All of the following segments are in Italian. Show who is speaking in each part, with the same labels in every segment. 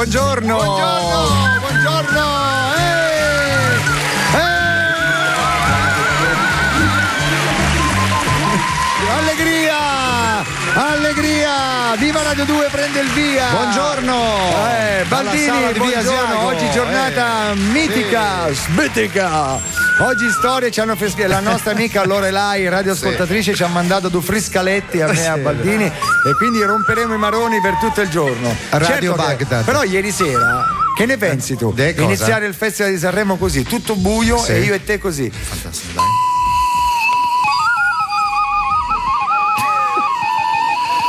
Speaker 1: Buongiorno. Allegria! Viva Radio 2 prende il via!
Speaker 2: Buongiorno!
Speaker 1: Baldini, buongiorno! Oggi giornata mitica, smitica! Oggi storie ci hanno la nostra amica Lorelai, radioascoltatrice, ci ha mandato due friscaletti a me e a Baldini e quindi romperemo i maroni per tutto il giorno.
Speaker 2: Radio Baghdad.
Speaker 1: Però ieri sera, che ne pensi tu? Iniziare il Festival di Sanremo così, tutto buio e io e te così.
Speaker 2: Fantastico, dai.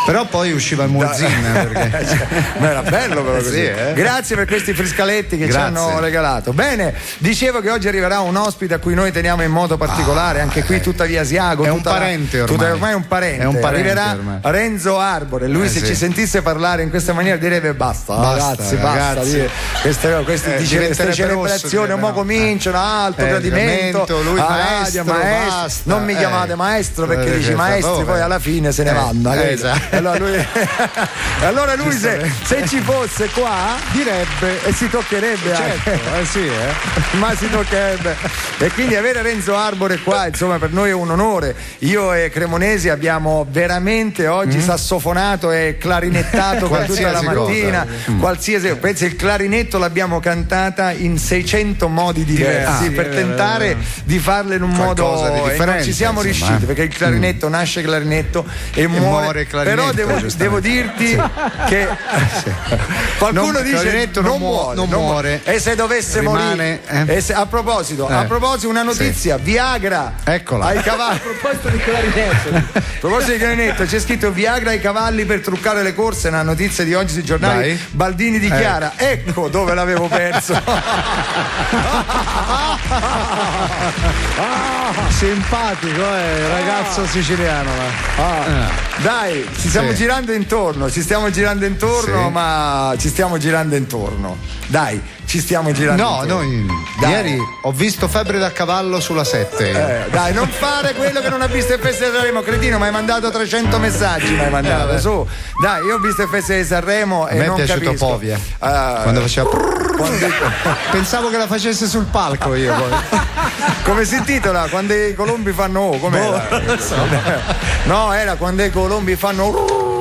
Speaker 2: Però poi usciva il muezzin perché...
Speaker 1: ma era bello però così. Grazie per questi friscaletti che ci hanno regalato. Bene, dicevo che oggi arriverà un ospite a cui noi teniamo in modo particolare, anche qui tutta via Asiago.
Speaker 2: È un parente ormai.
Speaker 1: Ormai è un parente. Arriverà ormai Renzo Arbore. Lui se ci sentisse parlare in questa maniera direbbe basta. Ragazzi. Queste celebrazioni mo cominciano, alto gradimento.
Speaker 2: Lui maestro.
Speaker 1: Non mi chiamate maestro perché dici maestri poi alla fine se ne vanno.
Speaker 2: Esatto.
Speaker 1: Allora lui se ci fosse qua direbbe e si toccherebbe anche. Ma si toccherebbe. E quindi avere Renzo Arbore qua insomma per noi è un onore. Io e Cremonesi abbiamo veramente oggi sassofonato e clarinettato per tutta la mattina qualsiasi. Penso il clarinetto l'abbiamo cantata in 600 modi diversi per tentare di farlo in un modo e non ci siamo riusciti perché il clarinetto nasce clarinetto e muore clarinetto. Però devo dirti che qualcuno dice non muore e se dovesse morire a proposito una notizia Viagra
Speaker 2: eccola
Speaker 1: ai cavalli. A proposito di clarinetto c'è scritto Viagra ai cavalli per truccare le corse, una notizia di oggi sui giornali. Dai. Baldini dichiara ecco dove l'avevo perso.
Speaker 2: Simpatico ragazzo siciliano
Speaker 1: dai ci stiamo girando intorno ma ci stiamo girando intorno dai ci stiamo girando
Speaker 2: ieri ho visto Febbre da cavallo sulla 7
Speaker 1: dai non fare quello che non ha visto il Festival di Sanremo cretino, mi hai mandato 300 messaggi su dai io ho visto il Festival di Sanremo e non capisco. A me è piaciuto
Speaker 2: Povia quando faceva pensavo che la facesse sul palco io poi.
Speaker 1: Come si intitola? Quando i colombi fanno com'era? No, era quando i colombi fanno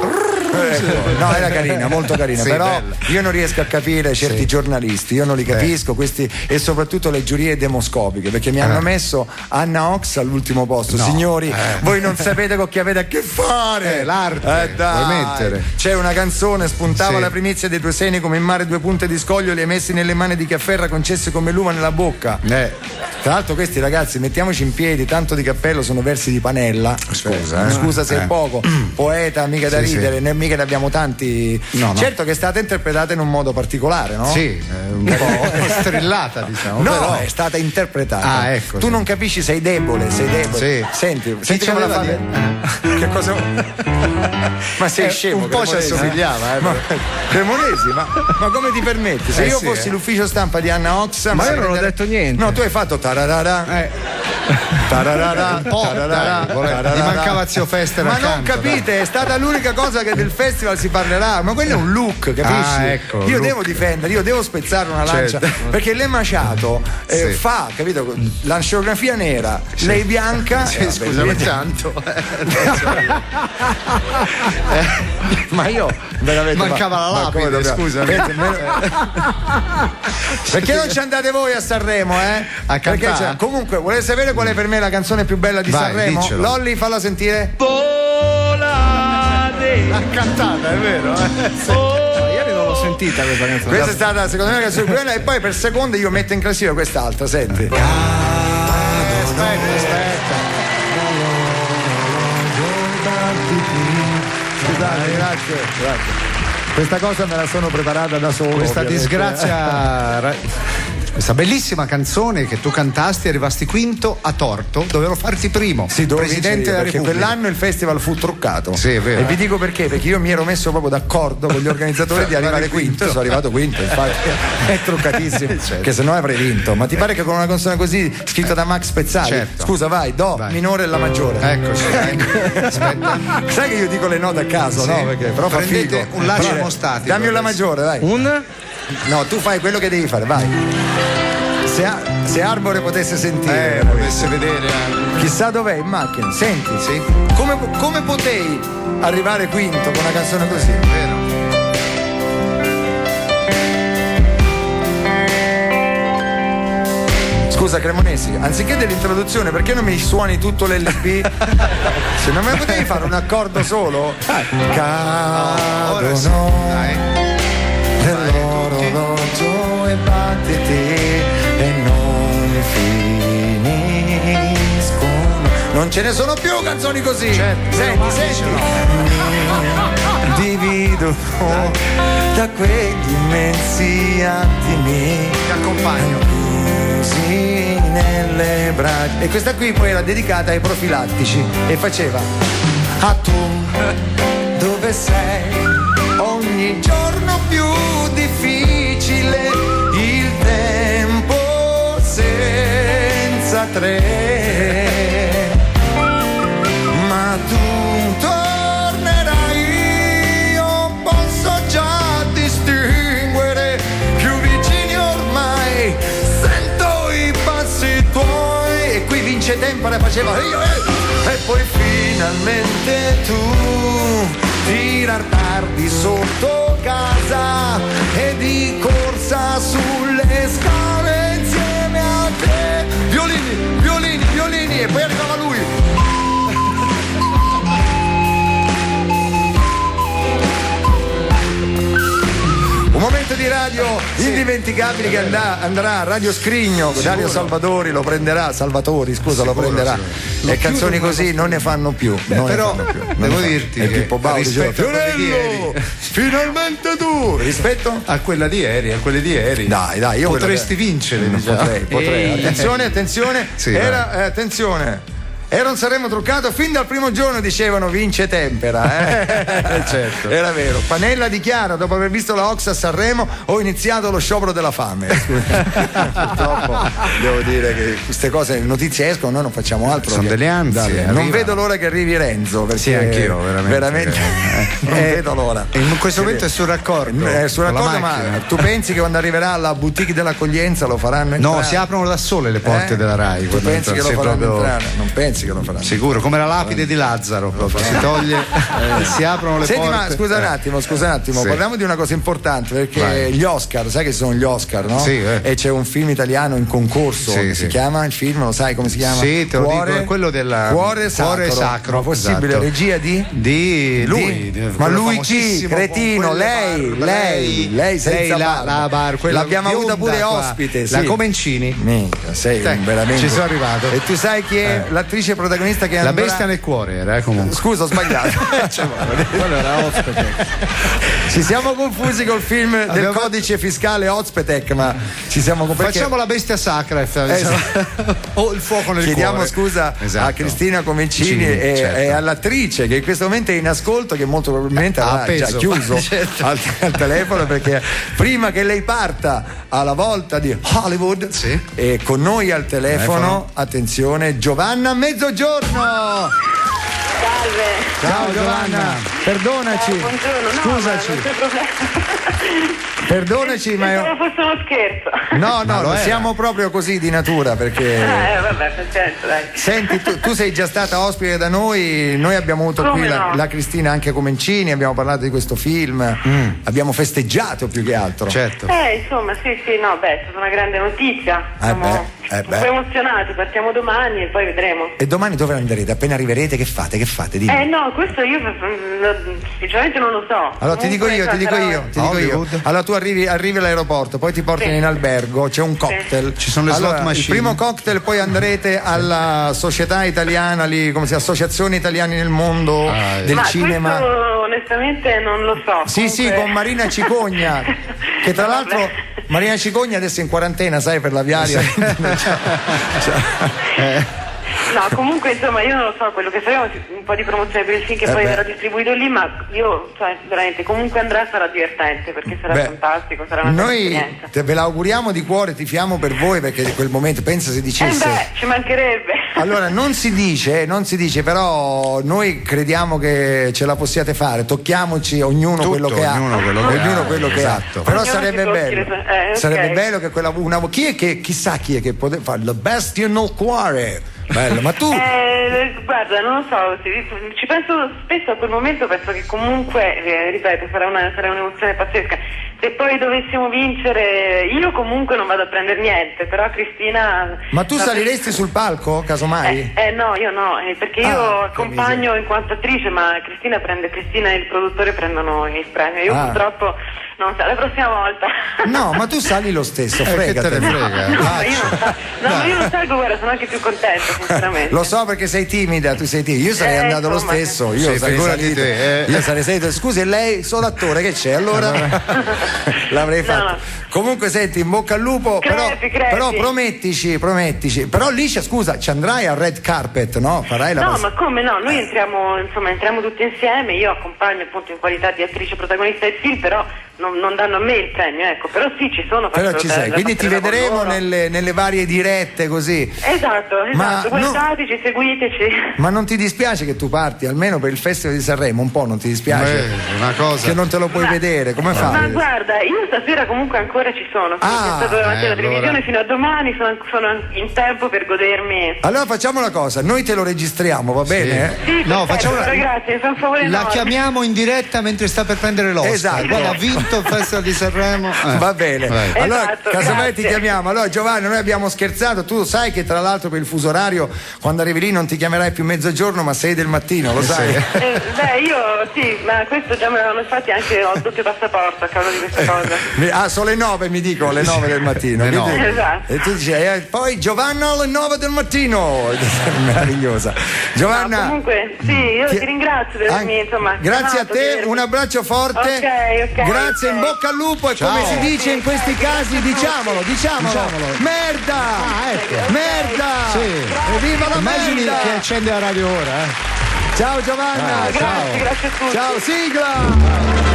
Speaker 1: no, era carina, molto carina, però bella. Io non riesco a capire certi giornalisti, io non li capisco questi e soprattutto le giurie demoscopiche perché mi hanno messo Anna Ox all'ultimo posto. Signori, voi non sapete con chi avete a che fare.
Speaker 2: L'arte
Speaker 1: dai.
Speaker 2: Vuoi mettere?
Speaker 1: C'è una canzone spuntava la primizia dei tuoi seni come in mare due punte di scoglio li hai messi nelle mani di chi afferra concessi come l'uva nella bocca. Tra l'altro questi ragazzi mettiamoci in piedi, tanto di cappello sono versi di Panella. Scusa se è poco poeta mica da ridere mica ne abbiamo tanti. Certo che è stata interpretata in un modo particolare, no?
Speaker 2: Un po' strillata, diciamo.
Speaker 1: No,
Speaker 2: però
Speaker 1: è stata interpretata.
Speaker 2: Ecco.
Speaker 1: Tu non capisci, sei debole. Senti come la fa. Che cosa? Ma sei scemo.
Speaker 2: Un po' ci assomigliava,
Speaker 1: Cremonesi, ma come ti permetti? Se io fossi l'ufficio stampa di Anna Ox,
Speaker 2: ma io non ho detto niente.
Speaker 1: No, tu hai fatto tararara.
Speaker 2: Gli mancava Zio Fester
Speaker 1: ma
Speaker 2: accanto,
Speaker 1: non capite, è stata l'unica cosa che del festival si parlerà, ma quello è un look, capisci?
Speaker 2: Ecco,
Speaker 1: io devo difendere, io devo spezzare una lancia perché lei Maciato fa, capito, la scenografia nera, lei bianca
Speaker 2: scusami tanto
Speaker 1: ma io veramente
Speaker 2: mancava la lapide, scusa
Speaker 1: perché non ci andate voi a Sanremo
Speaker 2: a cantare?
Speaker 1: Comunque volete sapere qual è per me la canzone più bella di Sanremo?
Speaker 2: Diccelo.
Speaker 1: Lolli, falla sentire.
Speaker 2: Volare l'ha cantata, è vero? Ieri non l'ho sentita questa canzone.
Speaker 1: Questa è stata secondo me la canzone più bella e poi per seconda io metto in classifica quest'altra, senti. Aspetta. Grazie. Questa cosa me la sono preparata da solo.
Speaker 2: Questa disgrazia questa bellissima canzone che tu cantasti, arrivasti quinto a torto, dovevano farti primo. Presidente della Repubblica.
Speaker 1: Quell'anno il festival fu truccato.
Speaker 2: Sì, è vero.
Speaker 1: E vi dico perché io mi ero messo proprio d'accordo con gli organizzatori di arrivare quinto e sono arrivato quinto, infatti è truccatissimo, che se no avrei vinto. Ma ti pare che con una canzone così scritta da Max Pezzali, scusa vai, do, minore e la maggiore.
Speaker 2: Eccoci. Aspetta.
Speaker 1: Sai che io dico le note a caso, no? Perché però fa figo.
Speaker 2: Un laccio mostatico.
Speaker 1: Dammi un la maggiore, dai.
Speaker 2: Un
Speaker 1: No, tu fai quello che devi fare, vai. Se Arbore potesse sentire,
Speaker 2: potesse vedere.
Speaker 1: Chissà dov'è in macchina. Senti, sì. Come potei arrivare quinto con una canzone così?
Speaker 2: Vero.
Speaker 1: Scusa Cremonesi, anziché dell'introduzione, perché non mi suoni tutto l'LP? Se non me potevi fare un accordo solo? Cadono
Speaker 2: Sì,
Speaker 1: dell'orologio e battiti e non finiscono. Non ce ne sono più canzoni così.
Speaker 2: Certo,
Speaker 1: senti. Divido da quegli immensi attimi.
Speaker 2: Ti accompagno.
Speaker 1: Nelle braccia. E questa qui poi era dedicata ai profilattici e faceva: a tu dove sei? Ogni giorno più difficile, il tempo senza tre, ma tu tornerai, io posso già distinguere più vicini ormai, sento i passi tuoi. E qui Vince Tempera faceva io e poi finalmente tu tirar tardi sotto casa e di corsa sulle scale insieme a te. Violini e poi arrivava lui. Un momento di radio indimenticabile che andrà a Radio Scrigno. Dario Salvatori lo prenderà. Salvatori, scusa, lo prenderà. Le canzoni così non ne fanno più.
Speaker 2: Però devo dirti
Speaker 1: che Pippo Baudo diceva:
Speaker 2: Fiorello,
Speaker 1: finalmente tu. Rispetto
Speaker 2: a quella di ieri.
Speaker 1: Dai, io
Speaker 2: potresti vincere.
Speaker 1: Potrei. Attenzione.
Speaker 2: Sì,
Speaker 1: attenzione. Era un Sanremo truccato, fin dal primo giorno dicevano Vince Tempera.
Speaker 2: Certo.
Speaker 1: Era vero. Panella dichiara: dopo aver visto la Ox a Sanremo ho iniziato lo sciopero della fame. Purtroppo devo dire che queste cose, le notizie escono, noi non facciamo altro.
Speaker 2: Sono delle ansie.
Speaker 1: Non vedo l'ora che arrivi Renzo, perché
Speaker 2: sì, anch'io, veramente.
Speaker 1: Non vedo l'ora.
Speaker 2: In questo momento è sul raccordo.
Speaker 1: È sul raccordo, ma tu pensi che quando arriverà alla boutique dell'accoglienza lo faranno entrare?
Speaker 2: No, si aprono da sole le porte della Rai.
Speaker 1: Tu pensi che lo faranno entrare? Non pensi che lo faranno?
Speaker 2: Sicuro, come la lapide di Lazzaro, si toglie, si aprono le porte.
Speaker 1: Ma scusa un attimo, sì. Parliamo di una cosa importante, perché gli Oscar, sai che sono gli Oscar, no?
Speaker 2: Sì,
Speaker 1: e c'è un film italiano in concorso, si chiama il film, lo sai come si chiama?
Speaker 2: Sì, te lo dico, quello della
Speaker 1: Cuore Sacro. Ma possibile,
Speaker 2: esatto.
Speaker 1: Regia di
Speaker 2: lui.
Speaker 1: Ma lui chi? Cretino, lei senza barba. L'abbiamo avuta pure ospite,
Speaker 2: la Comencini.
Speaker 1: Minchia, sei veramente.
Speaker 2: Ci sono arrivato.
Speaker 1: E tu sai chi è l'attrice protagonista che
Speaker 2: la bestia nel cuore era, comunque.
Speaker 1: Scusa, ho sbagliato.
Speaker 2: Quello era Ozpetec.
Speaker 1: Ci siamo confusi col film del codice fiscale Ozpetec, ma ci siamo confusi.
Speaker 2: Facciamo la bestia sacra o il fuoco nel
Speaker 1: Chiediamo
Speaker 2: cuore.
Speaker 1: Scusa a Cristina Comencini e all'attrice che in questo momento è in ascolto, che molto probabilmente avrà già chiuso al telefono, perché prima che lei parta alla volta di Hollywood e con noi al telefono, attenzione, Giovanna Mezzogiorno.
Speaker 3: Salve.
Speaker 1: Ciao Giovanna, perdonaci.
Speaker 3: Buongiorno,
Speaker 1: scusaci. Perdonaci, ma
Speaker 3: non fosse uno scherzo.
Speaker 1: No, siamo proprio così di natura, perché
Speaker 3: vabbè, contento, dai.
Speaker 1: Senti, tu sei già stata ospite da noi abbiamo avuto qui la Cristina anche Comencini, abbiamo parlato di questo film, abbiamo festeggiato più che altro.
Speaker 2: Certo.
Speaker 3: Insomma, sì, no, è stata una grande notizia. Siamo un po' emozionati, partiamo domani e poi vedremo.
Speaker 1: E domani dove andrete? Appena arriverete che fate? Dimmi.
Speaker 3: No, questo io sinceramente non lo so.
Speaker 1: Allora ti dico io. Allora tu arrivi all'aeroporto, poi ti portano in albergo, c'è un cocktail.
Speaker 2: Ci sono le slot machine.
Speaker 1: Il primo cocktail, poi andrete alla società italiana lì, come si chiama, Associazione Italiani nel Mondo del cinema.
Speaker 3: Questo onestamente non lo so.
Speaker 1: Sì, con Marina Cicogna, che tra l'altro Marina Cicogna adesso è in quarantena, sai, per la viaria.
Speaker 3: No, comunque insomma io non lo so, quello che sappiamo un po' di promozione per il film che poi verrà distribuito lì, ma io veramente comunque andrà, sarà divertente perché sarà fantastico, sarà una
Speaker 1: noi ve l'auguriamo di cuore, tifiamo per voi, perché in quel momento pensa si dicesse
Speaker 3: ci mancherebbe.
Speaker 1: Allora non si dice, però noi crediamo che ce la possiate fare, tocchiamoci ognuno quello che ha, quello che ha. Però sarebbe bello, sarebbe bello che chissà chi è che poteva fare la bestia nel cuore. Bello, ma tu?
Speaker 3: Guarda, non lo so, ci penso spesso a quel momento, penso che comunque, ripeto, sarà un'emozione pazzesca. Se poi dovessimo vincere, io comunque non vado a prendere niente, però Cristina...
Speaker 1: Ma tu saliresti sul palco, casomai?
Speaker 3: No, io no, perché io accompagno in quanto attrice, ma Cristina e il produttore prendono il premio. Io purtroppo... Non so, la prossima volta.
Speaker 1: No, ma tu sali lo stesso, frega.
Speaker 2: Che te ne frega?
Speaker 3: Io non salgo, guarda, sono anche più contenta, sinceramente.
Speaker 1: Lo so perché sei timida, tu sei timida. Io sarei andato lo stesso, io sarei salito. Io sarei salito. Scusi, lei solo attore, che c'è? Allora l'avrei fatto. No. Comunque senti, in bocca al lupo,
Speaker 3: crepi.
Speaker 1: però promettici. Però lì scusa, ci andrai al red carpet, no? Farai la
Speaker 3: ma come no? Noi entriamo tutti insieme, io accompagno appunto in qualità di attrice protagonista del film, però non danno a me il premio, ecco, però sì, ci sono.
Speaker 1: Però ci sei, quindi ti vedremo nelle varie dirette così.
Speaker 3: Esatto, guardateci, seguiteci.
Speaker 1: Ma non ti dispiace che tu parti almeno per il Festival di Sanremo? Un po' non ti dispiace?
Speaker 2: Una cosa.
Speaker 1: Che non te lo puoi vedere, come fai?
Speaker 3: Ma guarda, io stasera comunque ancora ci sono, sono stato davanti alla televisione fino a domani, sono in tempo per godermi.
Speaker 1: Allora facciamo una cosa, noi te lo registriamo, va bene?
Speaker 3: Sì, grazie, mi fa un favore.
Speaker 2: La chiamiamo in diretta mentre sta per prendere l'Oscar.
Speaker 1: Esatto.
Speaker 2: Guarda, ha vinto il Festival di Sanremo.
Speaker 1: Va bene. Allora, casomai ti
Speaker 3: grazie.
Speaker 1: chiamiamo. Allora, Giovanni, noi abbiamo scherzato. Tu sai che tra l'altro per il fuso orario, quando arrivi lì non ti chiamerai più mezzogiorno, ma 6 del mattino, lo sai?
Speaker 3: Io sì, ma questo già me l'hanno infatti anche ho il doppio passaporto a causa di questa cosa.
Speaker 1: Sono le 9, mi dico, alle 9 del mattino.
Speaker 3: Esatto.
Speaker 1: E tu dici, poi Giovanna alle 9 del mattino. Meravigliosa. Giovanna.
Speaker 3: No, comunque, sì, io ti ringrazio per avermi, insomma.
Speaker 1: Grazie a te, un abbraccio forte.
Speaker 3: Ok.
Speaker 1: Grazie, in bocca al lupo, e come si dice in questi casi, diciamolo. Merda! Merda!
Speaker 2: Sì.
Speaker 1: Evviva la
Speaker 2: Immagini
Speaker 1: merda!
Speaker 2: che accende la radio ora,
Speaker 1: Ciao Giovanna!
Speaker 3: Grazie a tutti.
Speaker 1: Ciao, sigla!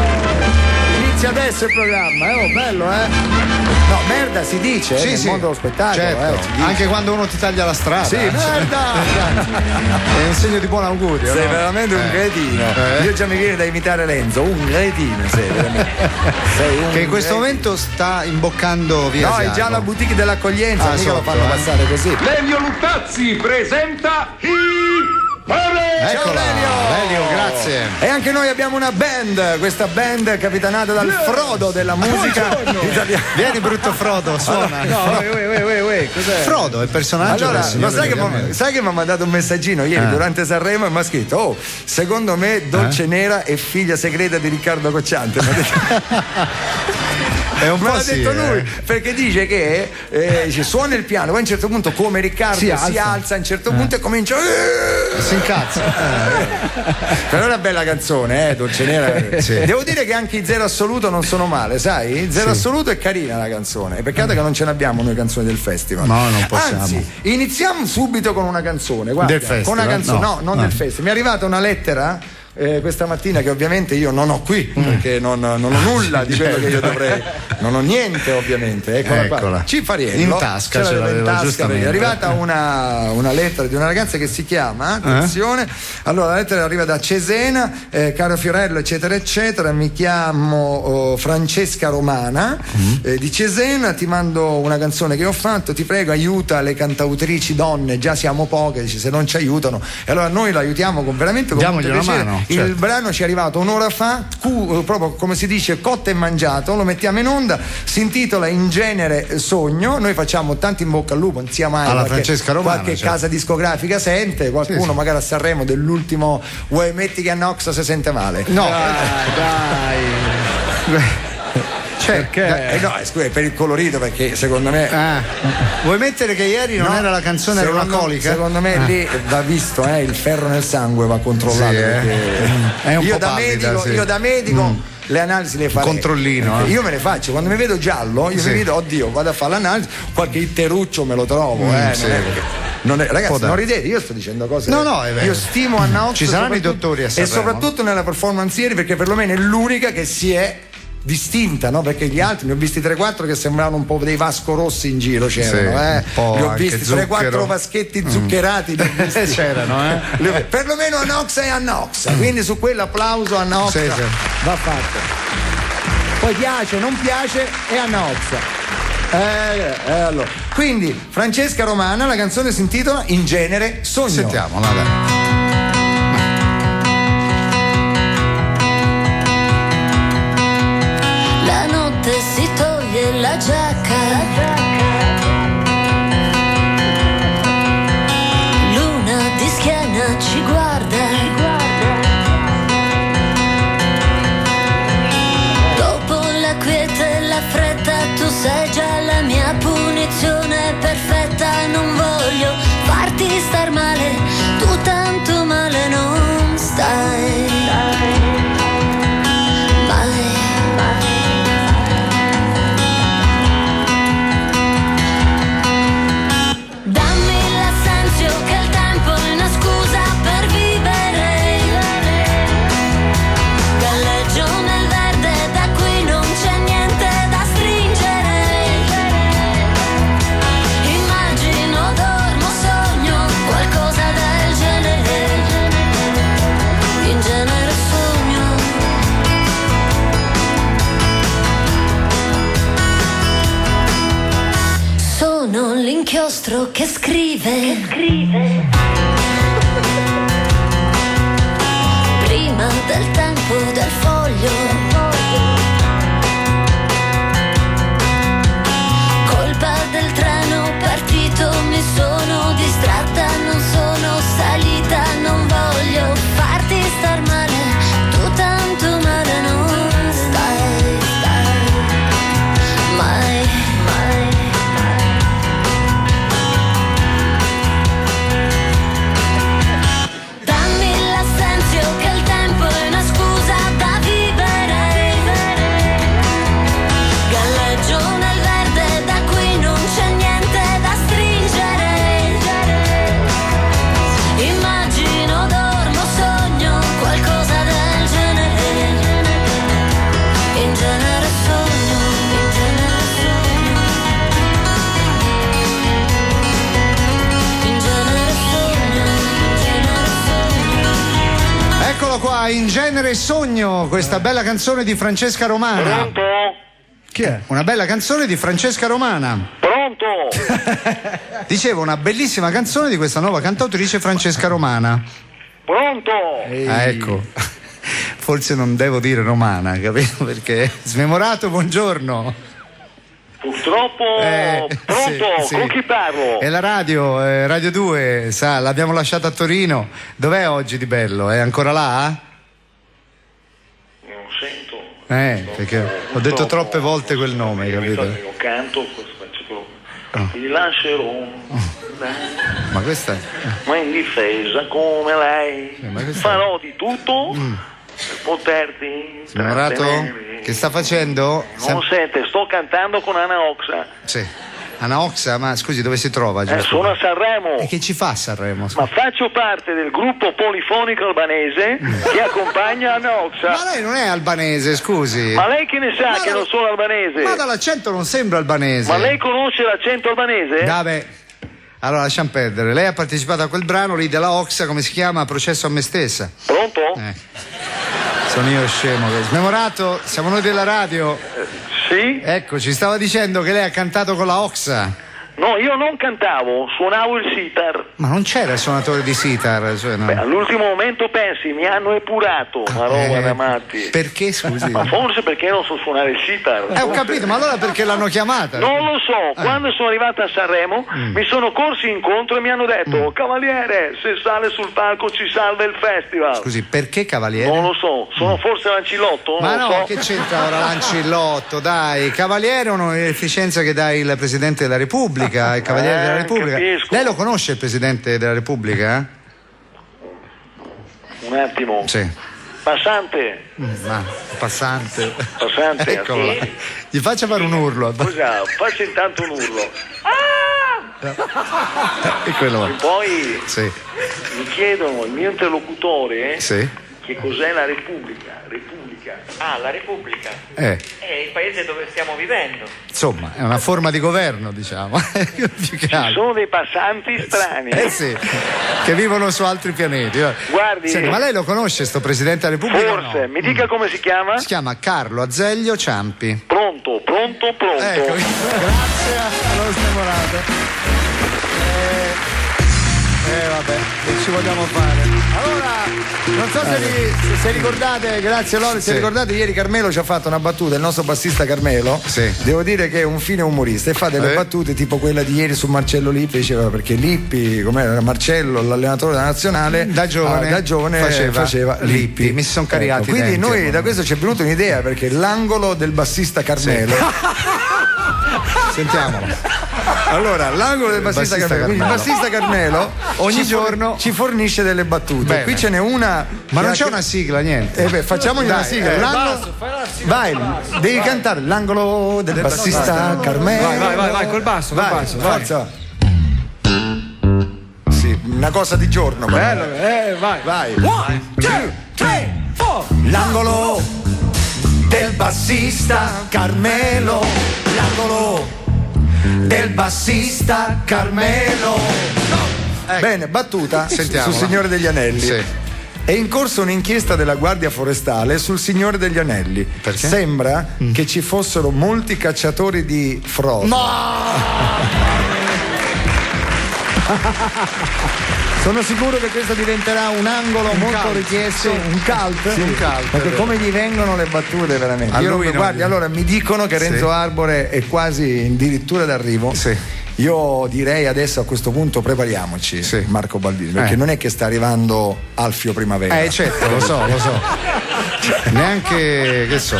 Speaker 1: Inizia adesso il programma, bello, No, merda si dice nel mondo dello spettacolo,
Speaker 2: certo. Anche quando uno ti taglia la strada.
Speaker 1: Sì, merda!
Speaker 2: È un segno di buon augurio.
Speaker 1: Sei veramente un cretino. Io già mi viene da imitare Lenzo, un cretino sei veramente.
Speaker 2: Che in questo momento sta imboccando via.
Speaker 1: No, è già la boutique dell'accoglienza, mica lo fanno passare così.
Speaker 4: Lelio Luttazzi presenta
Speaker 1: Ciao
Speaker 2: Lelio, grazie.
Speaker 1: E anche noi abbiamo una band, questa band capitanata dal Frodo della musica italiana.
Speaker 2: Vieni brutto Frodo, suona.
Speaker 1: Cos'è?
Speaker 2: Frodo è il personaggio.
Speaker 1: Allora, lo sai che mi ha mandato un messaggino ieri durante Sanremo e mi ha scritto: secondo me Dolce Nera è figlia segreta di Riccardo Cocciante.
Speaker 2: È un
Speaker 1: me
Speaker 2: po'
Speaker 1: l'ha detto lui, perché dice che suona il piano, poi a un certo punto come Riccardo si alza a un certo punto e comincia
Speaker 2: si incazza.
Speaker 1: Però è una bella canzone, Dolce Nera. Sì. Devo dire che anche i Zero Assoluto non sono male, sai? Zero Assoluto è carina la canzone, è peccato che non ce l'abbiamo noi canzoni del festival.
Speaker 2: No, non possiamo.
Speaker 1: Anzi, iniziamo subito con una canzone, guarda,
Speaker 2: del festival.
Speaker 1: Con una canzone, no, non del festival. Mi è arrivata una lettera questa mattina che ovviamente io non ho qui perché non ho nulla di quello che io dovrei, non ho niente ovviamente. Eccola. Cifariello
Speaker 2: in tasca, ce l'aveva giustamente.
Speaker 1: È arrivata una lettera di una ragazza che si chiama, attenzione, allora la lettera arriva da Cesena, caro Fiorello eccetera eccetera, mi chiamo Francesca Romana di Cesena, ti mando una canzone che ho fatto, ti prego aiuta le cantautrici donne, già siamo poche, dice, se non ci aiutano, e allora noi l'aiutiamo veramente con molto piacere.
Speaker 2: Certo.
Speaker 1: Il brano ci è arrivato un'ora fa, proprio come si dice cotto e mangiato, lo mettiamo in onda, si intitola In genere sogno, noi facciamo tanto in bocca al lupo, non sia mai
Speaker 2: alla Francesca Romana,
Speaker 1: qualche casa discografica sente, qualcuno magari a Sanremo dell'ultimo vuoi metti che a Nox si sente male.
Speaker 2: No,
Speaker 1: dai.
Speaker 2: Perché?
Speaker 1: No, scusa, per il colorito, perché secondo me
Speaker 2: vuoi mettere che ieri non era la canzone, era una colica?
Speaker 1: Secondo me lì va visto, il ferro nel sangue va controllato,
Speaker 2: è un
Speaker 1: io
Speaker 2: po'
Speaker 1: da
Speaker 2: pallida,
Speaker 1: medico, io da medico le analisi le farei.
Speaker 2: Controllino.
Speaker 1: Io me le faccio, quando mi vedo giallo, io mi vedo, oddio, vado a fare l'analisi, qualche itteruccio me lo trovo, Ragazzi, non ridete, io sto dicendo cose.
Speaker 2: No,
Speaker 1: io stimo Anna Ox.
Speaker 2: Ci saranno i dottori a Sanremo.
Speaker 1: E soprattutto nella performance ieri, perché perlomeno è l'unica che si è distinta, no? Perché gli altri ne ho visti 3-4 che sembravano un po' dei Vasco Rossi in giro, c'erano,
Speaker 2: li
Speaker 1: ho visti 3-4 vaschetti zuccherati
Speaker 2: c'erano,
Speaker 1: perlomeno Anna Ox è Anna Ox, quindi su quell'applauso Anna Ox va fatto. Poi piace, non piace, è Anna Ox. Allora. Quindi Francesca Romana, la canzone si intitola In genere sogno.
Speaker 2: Sentiamola, dai.
Speaker 5: Si toglie la giacca, luna di schiena ci guarda, dopo la quiete e la fretta tu sei già la mia punizione perfetta. Non voglio farti star male, tu tanto male non stai. L'inchiostro che scrive. Prima del tempo del foglio, colpa del treno partito, mi sono distratta, non sono salita, non voglio farti star male, tu tanto male non stai, mai.
Speaker 2: Qua In genere sogno, questa bella canzone di Francesca Romana.
Speaker 6: Pronto?
Speaker 2: Chi è? Una bella canzone di Francesca Romana.
Speaker 6: Pronto?
Speaker 2: Dicevo, una bellissima canzone di questa nuova cantautrice Francesca Romana.
Speaker 6: Pronto?
Speaker 2: Ecco. Forse non devo dire romana, capito? Perché smemorato, buongiorno.
Speaker 6: Purtroppo, pronto?
Speaker 2: Sì.
Speaker 6: Con chi parlo?
Speaker 2: È la radio, Radio 2, sa, l'abbiamo lasciata a Torino. Dov'è oggi di bello? È ancora là?
Speaker 6: Non sento.
Speaker 2: Perché ho detto troppe volte quel nome, capito?
Speaker 6: Io canto, ti lascerò.
Speaker 2: Ma questa è...
Speaker 6: Ma in difesa come lei, farò di tutto per poterti
Speaker 2: Smemorato?
Speaker 6: trattenere.
Speaker 2: Che sta facendo?
Speaker 6: Non sente, sto cantando con Anna Oxa.
Speaker 2: Sì. Anna Oxa, ma scusi, dove si trova?
Speaker 6: Sono a Sanremo.
Speaker 2: E che ci fa a Sanremo?
Speaker 6: Ma faccio parte del gruppo polifonico albanese che accompagna Anna Oxa.
Speaker 2: Ma lei non è albanese, scusi.
Speaker 6: Ma lei che ne sa che non sono albanese?
Speaker 2: Ma dall'accento non sembra albanese.
Speaker 6: Ma lei conosce l'accento albanese?
Speaker 2: Vabbè. Allora lasciamo perdere. Lei ha partecipato a quel brano lì della Oxa, come si chiama? Processo a me stessa.
Speaker 6: Pronto?
Speaker 2: Sono io scemo. Smemorato, siamo noi della radio.
Speaker 6: Sì?
Speaker 2: Ecco, ci stava dicendo che lei ha cantato con la Oxa.
Speaker 6: No, io non cantavo, suonavo il sitar.
Speaker 2: Ma non c'era il suonatore di sitar, cioè no.
Speaker 6: Beh, all'ultimo momento pensi, mi hanno epurato, ma roba da matti.
Speaker 2: Perché, scusi?
Speaker 6: Ma forse perché non so suonare il sitar.
Speaker 2: Ho capito, ma allora perché l'hanno chiamata?
Speaker 6: Non lo so, quando sono arrivata a Sanremo mi sono corsi incontro e mi hanno detto Cavaliere, se sale sul palco ci salva il festival.
Speaker 2: Scusi, perché Cavaliere?
Speaker 6: Non lo so, sono forse Lancillotto?
Speaker 2: Ma
Speaker 6: non
Speaker 2: no,
Speaker 6: lo so.
Speaker 2: che c'entra ora Lancillotto, dai. Cavaliere è un'efficienza che dà il Presidente della Repubblica, il Cavaliere della Repubblica.
Speaker 6: Capisco.
Speaker 2: Lei lo conosce il Presidente della Repubblica?
Speaker 6: Un attimo.
Speaker 2: Sì.
Speaker 6: Passante.
Speaker 2: Passante.
Speaker 6: Passante.
Speaker 2: Eccolo.
Speaker 6: Sì.
Speaker 2: Gli faccia fare un urlo.
Speaker 6: Scusa, faccio intanto un urlo.
Speaker 2: E quello.
Speaker 6: E poi
Speaker 2: Sì.
Speaker 6: mi chiedono, il mio interlocutore,
Speaker 2: Sì.
Speaker 6: che cos'è la Repubblica.
Speaker 7: Ah, la Repubblica.
Speaker 2: È
Speaker 7: il paese dove stiamo vivendo.
Speaker 2: Insomma, è una forma di governo, diciamo. Più che
Speaker 6: Ci
Speaker 2: altro.
Speaker 6: sono dei passanti strani.
Speaker 2: Sì, che vivono su altri pianeti.
Speaker 6: Guardi,
Speaker 2: Senti, ma lei lo conosce sto Presidente della Repubblica?
Speaker 6: forse,
Speaker 2: o no?
Speaker 6: mi dica come si chiama?
Speaker 2: Si chiama Carlo Azeglio Ciampi.
Speaker 6: Pronto.
Speaker 2: Ecco, grazie allo smemorato. Vabbè, che ci vogliamo fare?
Speaker 1: Allora, non so se ricordate, grazie Lore, se ricordate ieri Carmelo ci ha fatto una battuta, il nostro bassista Carmelo.
Speaker 2: Sì.
Speaker 1: Devo dire che è un fine umorista e fa delle battute tipo quella di ieri su Marcello Lippi, diceva perché Lippi, com'era Marcello, l'allenatore della nazionale, da giovane faceva Lippi.
Speaker 2: Mi si sono cariati.
Speaker 1: Quindi
Speaker 2: denti,
Speaker 1: noi da questo ci è venuta un'idea perché l'angolo del bassista Carmelo.
Speaker 2: Sentiamolo.
Speaker 1: Allora, l'angolo del bassista Carmelo. Quindi il bassista Carmelo
Speaker 2: ogni giorno
Speaker 1: ci fornisce delle battute.
Speaker 2: Bene.
Speaker 1: Qui ce n'è una.
Speaker 2: Ma non c'è una sigla, niente.
Speaker 1: Facciamogli una sigla. Vai, devi cantare l'angolo del bassista Carmelo.
Speaker 8: Vai, col basso,
Speaker 1: Forza. Sì, una cosa di giorno.
Speaker 8: Bello,
Speaker 1: Vai.
Speaker 8: 1, 2, 3, 4.
Speaker 1: L'angolo del bassista Carmelo. L'angolo del bassista Carmelo. Bene, battuta
Speaker 2: Sentiamola.
Speaker 1: sul Signore degli Anelli.
Speaker 2: Sì.
Speaker 1: È in corso un'inchiesta della Guardia Forestale sul Signore degli Anelli.
Speaker 2: Perché?
Speaker 1: Sembra che ci fossero molti cacciatori di Frodo. Sono sicuro che questo diventerà un angolo molto richiesto, un cult.
Speaker 2: Sì, un cult,
Speaker 1: perché come gli vengono le battute veramente. Guardi, allora mi dicono che Renzo Arbore è quasi addirittura d'arrivo.
Speaker 2: Sì.
Speaker 1: Io direi adesso a questo punto prepariamoci, Marco Baldini, perché non è che sta arrivando Alfio Primavera.
Speaker 2: Certo, lo so. Neanche, che so,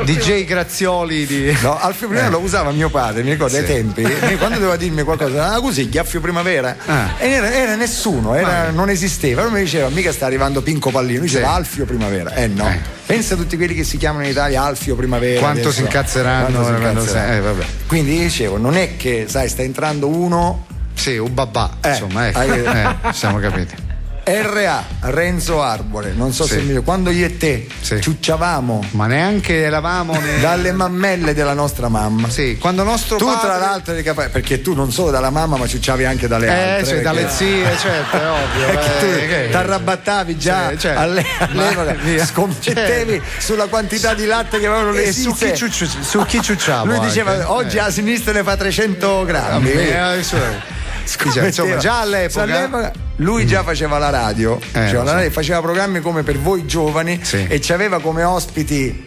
Speaker 2: DJ Grazioli di.
Speaker 1: No, Alfio Primavera lo usava mio padre, mi ricordo ai tempi, quando doveva dirmi qualcosa, così, Alfio Primavera, e era nessuno, non esisteva, non mi diceva mica sta arrivando Pinco Pallino, diceva Alfio Primavera, no. Pensa a tutti quelli che si chiamano in Italia Alfio Primavera.
Speaker 2: Quanto si incazzeranno. Vabbè.
Speaker 1: Quindi dicevo, non è che, sai, sta entrando uno.
Speaker 2: Sì, un babà, insomma, siamo capiti.
Speaker 1: R.A. Renzo Arbore, non so se quando io e te ciucciavamo,
Speaker 2: ma neanche eravamo
Speaker 1: dalle mammelle della nostra mamma.
Speaker 2: Sì, quando nostro
Speaker 1: tu
Speaker 2: padre...
Speaker 1: tra l'altro eri capace, perché tu non solo dalla mamma ma ciucciavi anche dalle altre.
Speaker 2: Dalle zie, certo, è ovvio.
Speaker 1: Tu t'arrabattavi già all'epoca, scommettevi sulla quantità di latte che avevano le sise.
Speaker 2: Su chi ciucciavo.
Speaker 1: Lui diceva oggi a sinistra ne fa 300 grammi.
Speaker 2: Insomma, già all'epoca
Speaker 1: lui già faceva la radio, faceva programmi come Per voi giovani e ci aveva come ospiti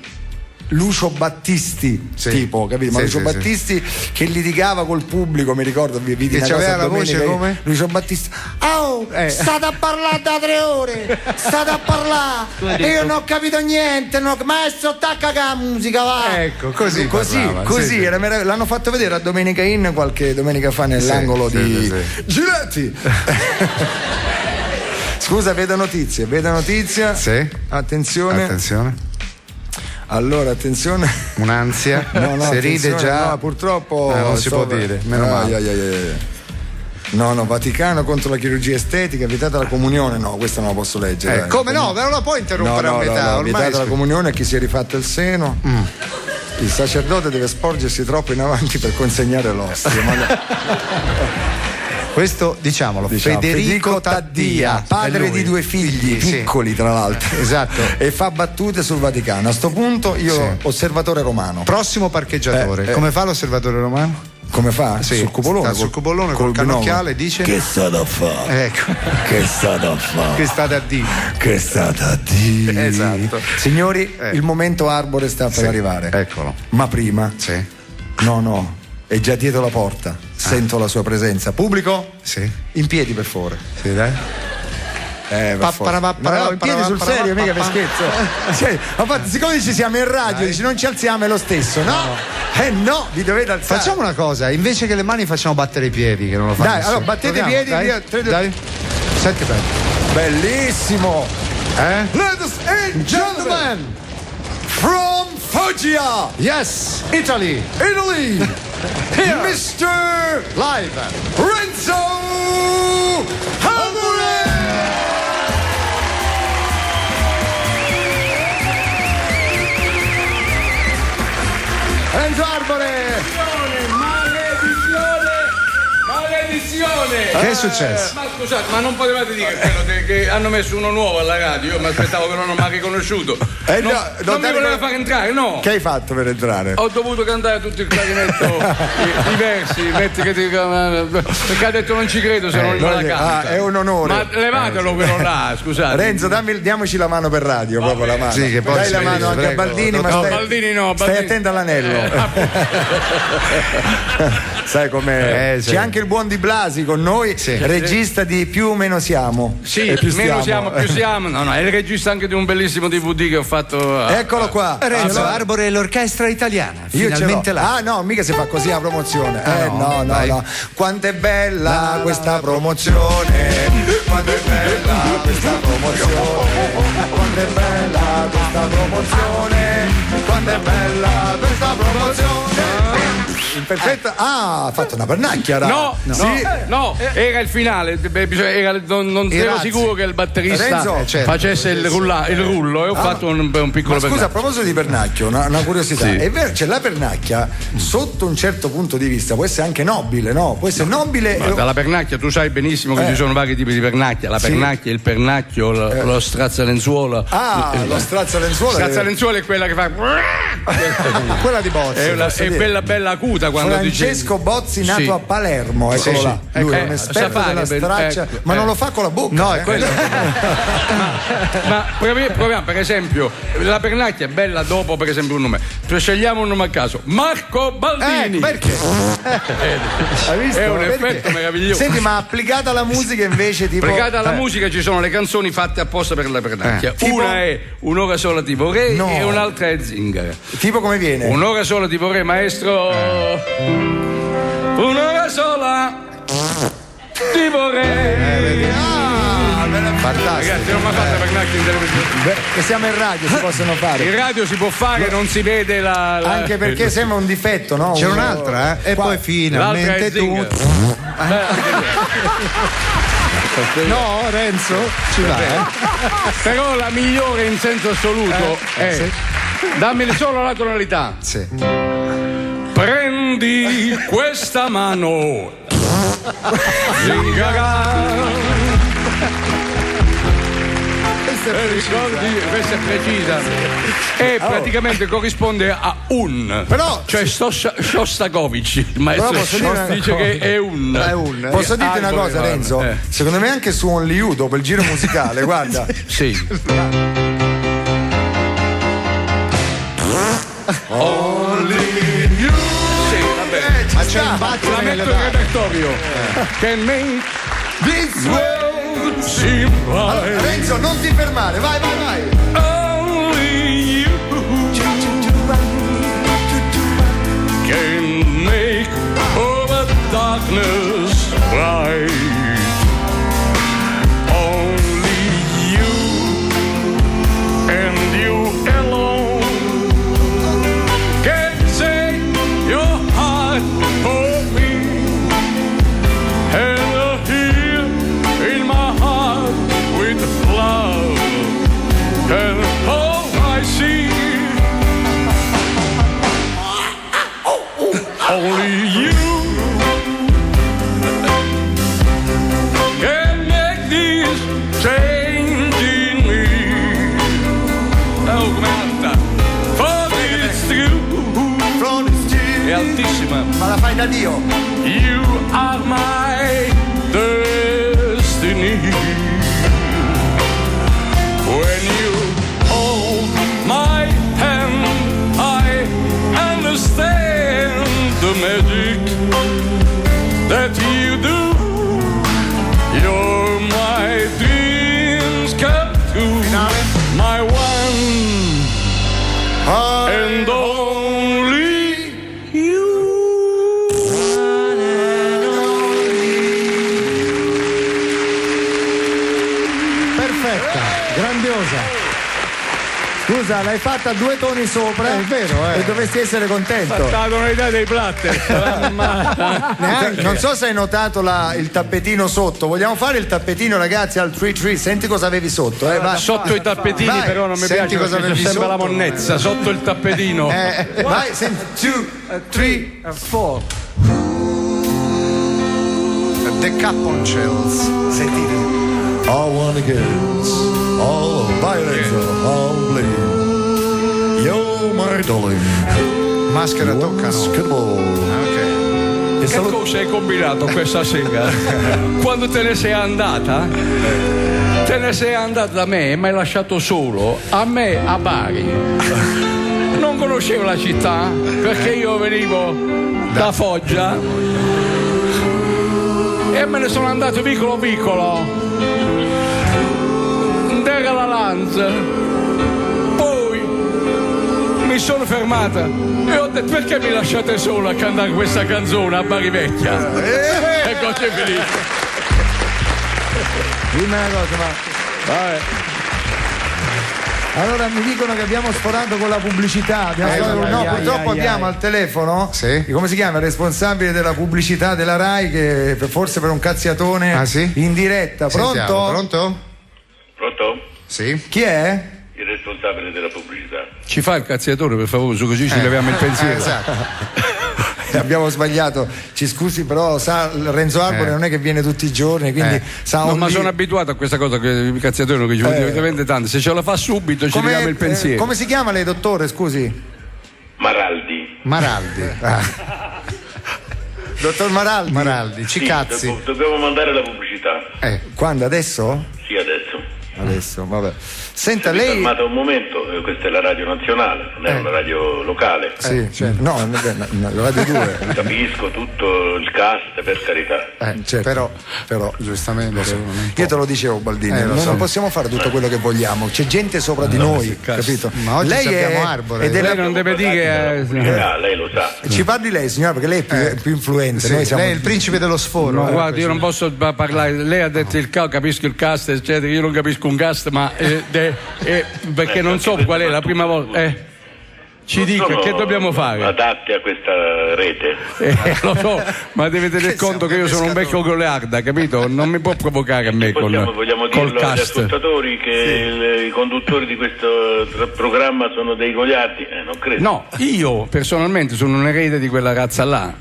Speaker 1: Lucio Battisti, tipo, capito? Ma Lucio Battisti che litigava col pubblico, mi ricordo, vidi
Speaker 2: che c'aveva la voce come?
Speaker 1: Lucio Battisti, state a parlare da 3 ore, state a parlare, e io non ho capito niente, maestro attacca la musica, va.
Speaker 2: Ecco, così
Speaker 1: era, l'hanno fatto vedere a Domenica In qualche domenica fa nell'angolo di Giletti. Scusa, vedo notizia.
Speaker 2: Sì.
Speaker 1: Attenzione. Allora, attenzione.
Speaker 2: Un'ansia.
Speaker 1: Se
Speaker 2: ride già.
Speaker 1: No, purtroppo
Speaker 2: non si può dire. Meno male.
Speaker 1: No, Vaticano contro la chirurgia estetica, vietata la comunione. No, questa non la posso leggere.
Speaker 2: Come no? Non la puoi interrompere a metà.
Speaker 1: No, vietata la comunione a chi si è rifatto il seno. Il sacerdote deve sporgersi troppo in avanti per consegnare l'ostia.
Speaker 2: Questo, diciamolo, Federico Taddia,
Speaker 1: padre di 2 figli piccoli tra l'altro,
Speaker 2: esatto,
Speaker 1: e fa battute sul Vaticano. A sto punto io osservatore romano,
Speaker 2: prossimo parcheggiatore. Come fa l'osservatore romano?
Speaker 1: Come fa?
Speaker 2: Sul cubolone, sul cubolone col cannocchiale dice
Speaker 1: che sta da fare,
Speaker 2: ecco,
Speaker 1: che sta da fare,
Speaker 2: che sta da dire,
Speaker 1: che sta da dire.
Speaker 2: Esatto.
Speaker 1: Signori, il momento Arbore sta per arrivare.
Speaker 2: Eccolo.
Speaker 1: Ma prima no, è già dietro la porta. Sento la sua presenza. Pubblico?
Speaker 2: Sì.
Speaker 1: In piedi, per favore.
Speaker 2: Sì, dai.
Speaker 1: In piedi sul serio, mica per scherzo. Infatti, siccome ci siamo in radio, dici non ci alziamo è lo stesso, no? No, vi dovete alzare.
Speaker 2: Facciamo una cosa, invece che le mani facciamo battere i piedi, che non lo fanno.
Speaker 1: Dai, allora battete i piedi,
Speaker 2: dai. 7 per.
Speaker 1: Bellissimo. Ladies and gentlemen, from Foggia,
Speaker 2: yes, Italy,
Speaker 1: Mr.
Speaker 2: Live
Speaker 1: Renzo Arbore! Renzo Arbore!
Speaker 4: Maledizione!
Speaker 2: Che è successo?
Speaker 4: Ma scusate, ma non potevate dire che hanno messo uno nuovo alla radio? Io mi aspettavo che non ho mai riconosciuto. Non mi voleva far entrare, no?
Speaker 1: Che hai fatto per entrare?
Speaker 4: Ho dovuto cantare tutto il clarinetto, i versi, perché ha detto non ci credo se non me la canta.
Speaker 1: È un onore.
Speaker 4: Ma levatelo però là, scusate.
Speaker 1: Renzo, diamoci la mano per radio, proprio la mano.
Speaker 2: Sì, che poi
Speaker 1: dai la mano anche a Baldini, ma
Speaker 4: Baldini no,
Speaker 1: stai attento all'anello. Sai com'è?
Speaker 2: Sì.
Speaker 1: C'è anche il buon Di Blasi con noi, regista di Più o meno siamo.
Speaker 4: Sì, meno siamo, più siamo. No, è il regista anche di un bellissimo DVD che ho fatto.
Speaker 1: Eccolo qua.
Speaker 2: Renzo Arbore e l'orchestra italiana.
Speaker 1: Io
Speaker 2: Finalmente là.
Speaker 1: Ah no, mica si fa così la promozione. No. Quanto è bella questa promozione. Quanto è bella questa promozione. Quanto è bella questa promozione. Quanto è bella questa promozione. Perfetto. Ha fatto una pernacchia.
Speaker 4: No, era il finale. Non ero sicuro che il batterista facesse il rullo e ho fatto un piccolo pernacchio.
Speaker 1: Scusa, a proposito di pernacchio, una curiosità.
Speaker 4: Sì.
Speaker 1: È vero, la pernacchia sotto un certo punto di vista può essere anche nobile, no? Può essere nobile.
Speaker 4: Ma dalla pernacchia tu sai benissimo che ci sono vari tipi di pernacchia. La pernacchia, il pernacchio, lo strazzalenzuola.
Speaker 1: Lo strazzalenzuola.
Speaker 4: Strazzalenzuola è quella che fa.
Speaker 1: Quella di Bozzi.
Speaker 4: È quella bella acuta quando
Speaker 1: Francesco Bozzi nato a Palermo, eccolo là. Lui è un esperto della straccia, ma non lo fa con la bocca.
Speaker 2: No, è quello.
Speaker 4: Ma proviamo, per esempio, la pernacchia è bella dopo, per esempio, un nome. Scegliamo un nome a caso. Marco Baldini.
Speaker 1: Perché? Hai visto?
Speaker 4: È un effetto meraviglioso.
Speaker 1: Senti, ma applicata alla musica invece tipo.
Speaker 4: Applicata alla musica ci sono le canzoni fatte apposta per la pernacchia. Una è Un'ora sola ti vorrei e un'altra è Zingara.
Speaker 1: Tipo come viene?
Speaker 4: Un'ora sola ti vorrei, maestro. Un'ora sola ti vorrei.
Speaker 1: Fantastico.
Speaker 4: Ragazzi, non mi fate pernacchia in televisione.
Speaker 1: Che siamo in radio, si possono fare.
Speaker 4: In radio si può fare, non si vede la.
Speaker 1: Anche perché sembra un difetto, no?
Speaker 2: C'è un'altra, E poi finalmente tu.
Speaker 1: No, Renzo, ci va.
Speaker 4: Però la migliore in senso assoluto è. Dammi solo la tonalità.
Speaker 2: Sì.
Speaker 4: Prendi questa mano. Zingara. Questa è precisa e praticamente corrisponde a un,
Speaker 1: però
Speaker 4: cioè Shostakovich, il maestro dice che è un.
Speaker 1: Posso dirti una cosa, Renzo? Secondo me anche su Only You dopo il giro musicale, guarda.
Speaker 4: Sì. Only You. Sì, vabbè.
Speaker 2: Ma c'è un battito
Speaker 4: la metto in repertorio. Can make this world.
Speaker 1: Allora, Renzo, non ti fermare, vai.
Speaker 4: Only you can make all the darkness bright. Only you and you alone can save your heart for me. And here in my heart with love and all I see only you can make this change in me. Oh, come alta, for it's true. È altissima.
Speaker 1: Ma la fai da Dio.
Speaker 4: You are my destiny. When you hold my hand, I understand the magic that you do. You're my dreams come true. My one and only you.
Speaker 2: Perfetta, grandiosa.
Speaker 1: Scusa, l'hai fatta a 2 toni sopra.
Speaker 2: È vero,
Speaker 1: e dovresti essere contento.
Speaker 4: La tonalità dei platter.
Speaker 1: Non so se hai notato il tappetino sotto. Vogliamo fare il tappetino, ragazzi, al 3-3. Senti cosa avevi sotto.
Speaker 4: Sotto i tappetini, però non mi piace cosa avevi sembra sotto. La monnezza sotto il tappetino.
Speaker 1: Vai, senti, 2, 3, 4.
Speaker 2: The Caponcels. Sentite.
Speaker 1: I wanna get all violence, all blame. Yo, my darling.
Speaker 2: Maschera toccano.
Speaker 4: Che cosa hai combinato questa sera? Quando te ne sei andata? Te ne sei andata da me e mi hai lasciato solo, a me a Bari. Non conoscevo la città perché io venivo da Foggia e me ne sono andato piccolo piccolo. Era la Lanza. Poi mi sono fermata e ho detto: perché mi lasciate solo a cantare questa canzone a Bari Vecchia? E così è finito.
Speaker 1: Dimmi una cosa,
Speaker 4: Vabbè.
Speaker 1: Allora mi dicono che abbiamo sforato con la pubblicità. Purtroppo abbiamo al telefono come si chiama? Il responsabile della pubblicità della Rai, che forse per un cazziatone in diretta. Pronto?
Speaker 2: Pronto?
Speaker 9: Pronto?
Speaker 2: Sì.
Speaker 1: Chi è?
Speaker 9: Il responsabile della pubblicità.
Speaker 4: Ci fa il cazziatore, per favore, così ci leviamo il pensiero.
Speaker 2: Esatto.
Speaker 1: Abbiamo sbagliato, ci scusi, però sa, Renzo Arbore non è che viene tutti i giorni, quindi sa
Speaker 4: ma sono abituato a questa cosa, che i cazziatori che ci vuole veramente tanto. Se ce la fa subito ci leviamo il pensiero.
Speaker 1: Come si chiama lei, dottore? Scusi?
Speaker 9: Maraldi.
Speaker 1: Dottor
Speaker 2: Maraldi, ci cazzi.
Speaker 9: Dobbiamo mandare la pubblicità.
Speaker 1: Quando? Adesso?
Speaker 9: Sì, adesso,
Speaker 1: vabbè. Senta,
Speaker 9: lei.
Speaker 1: Fermate
Speaker 9: un momento, questa è la radio nazionale, non è una radio locale.
Speaker 1: Sì, certo. No, la radio 2.
Speaker 9: Capisco tutto il cast, per carità.
Speaker 1: Certo. Però
Speaker 2: giustamente.
Speaker 1: Io te lo dicevo, Baldini, non possiamo fare tutto quello che vogliamo. C'è gente sopra di noi, capito?
Speaker 2: Ma oggi
Speaker 1: lei
Speaker 2: abbiamo Arbore.
Speaker 4: Lei non deve dire.
Speaker 9: Lei lo sa.
Speaker 1: Ci parli lei, signora, perché lei è più influente.
Speaker 2: Noi siamo lei è il principe dello sforo.
Speaker 4: No, guarda, io non posso parlare. Lei ha detto capisco il cast, eccetera. Io non capisco un cast, ma perché non so qual è la prima volta. Ci dica che dobbiamo fare.
Speaker 9: Adatti a questa rete.
Speaker 4: Lo so, ma deve tener conto che io sono un vecchio goliarda, capito? Non mi può provocare a me
Speaker 9: vogliamo
Speaker 4: col
Speaker 9: dirlo agli
Speaker 4: cast.
Speaker 9: ascoltatori che i conduttori di questo programma sono dei goliardi? Non credo.
Speaker 4: No, io personalmente sono un erede di quella razza là.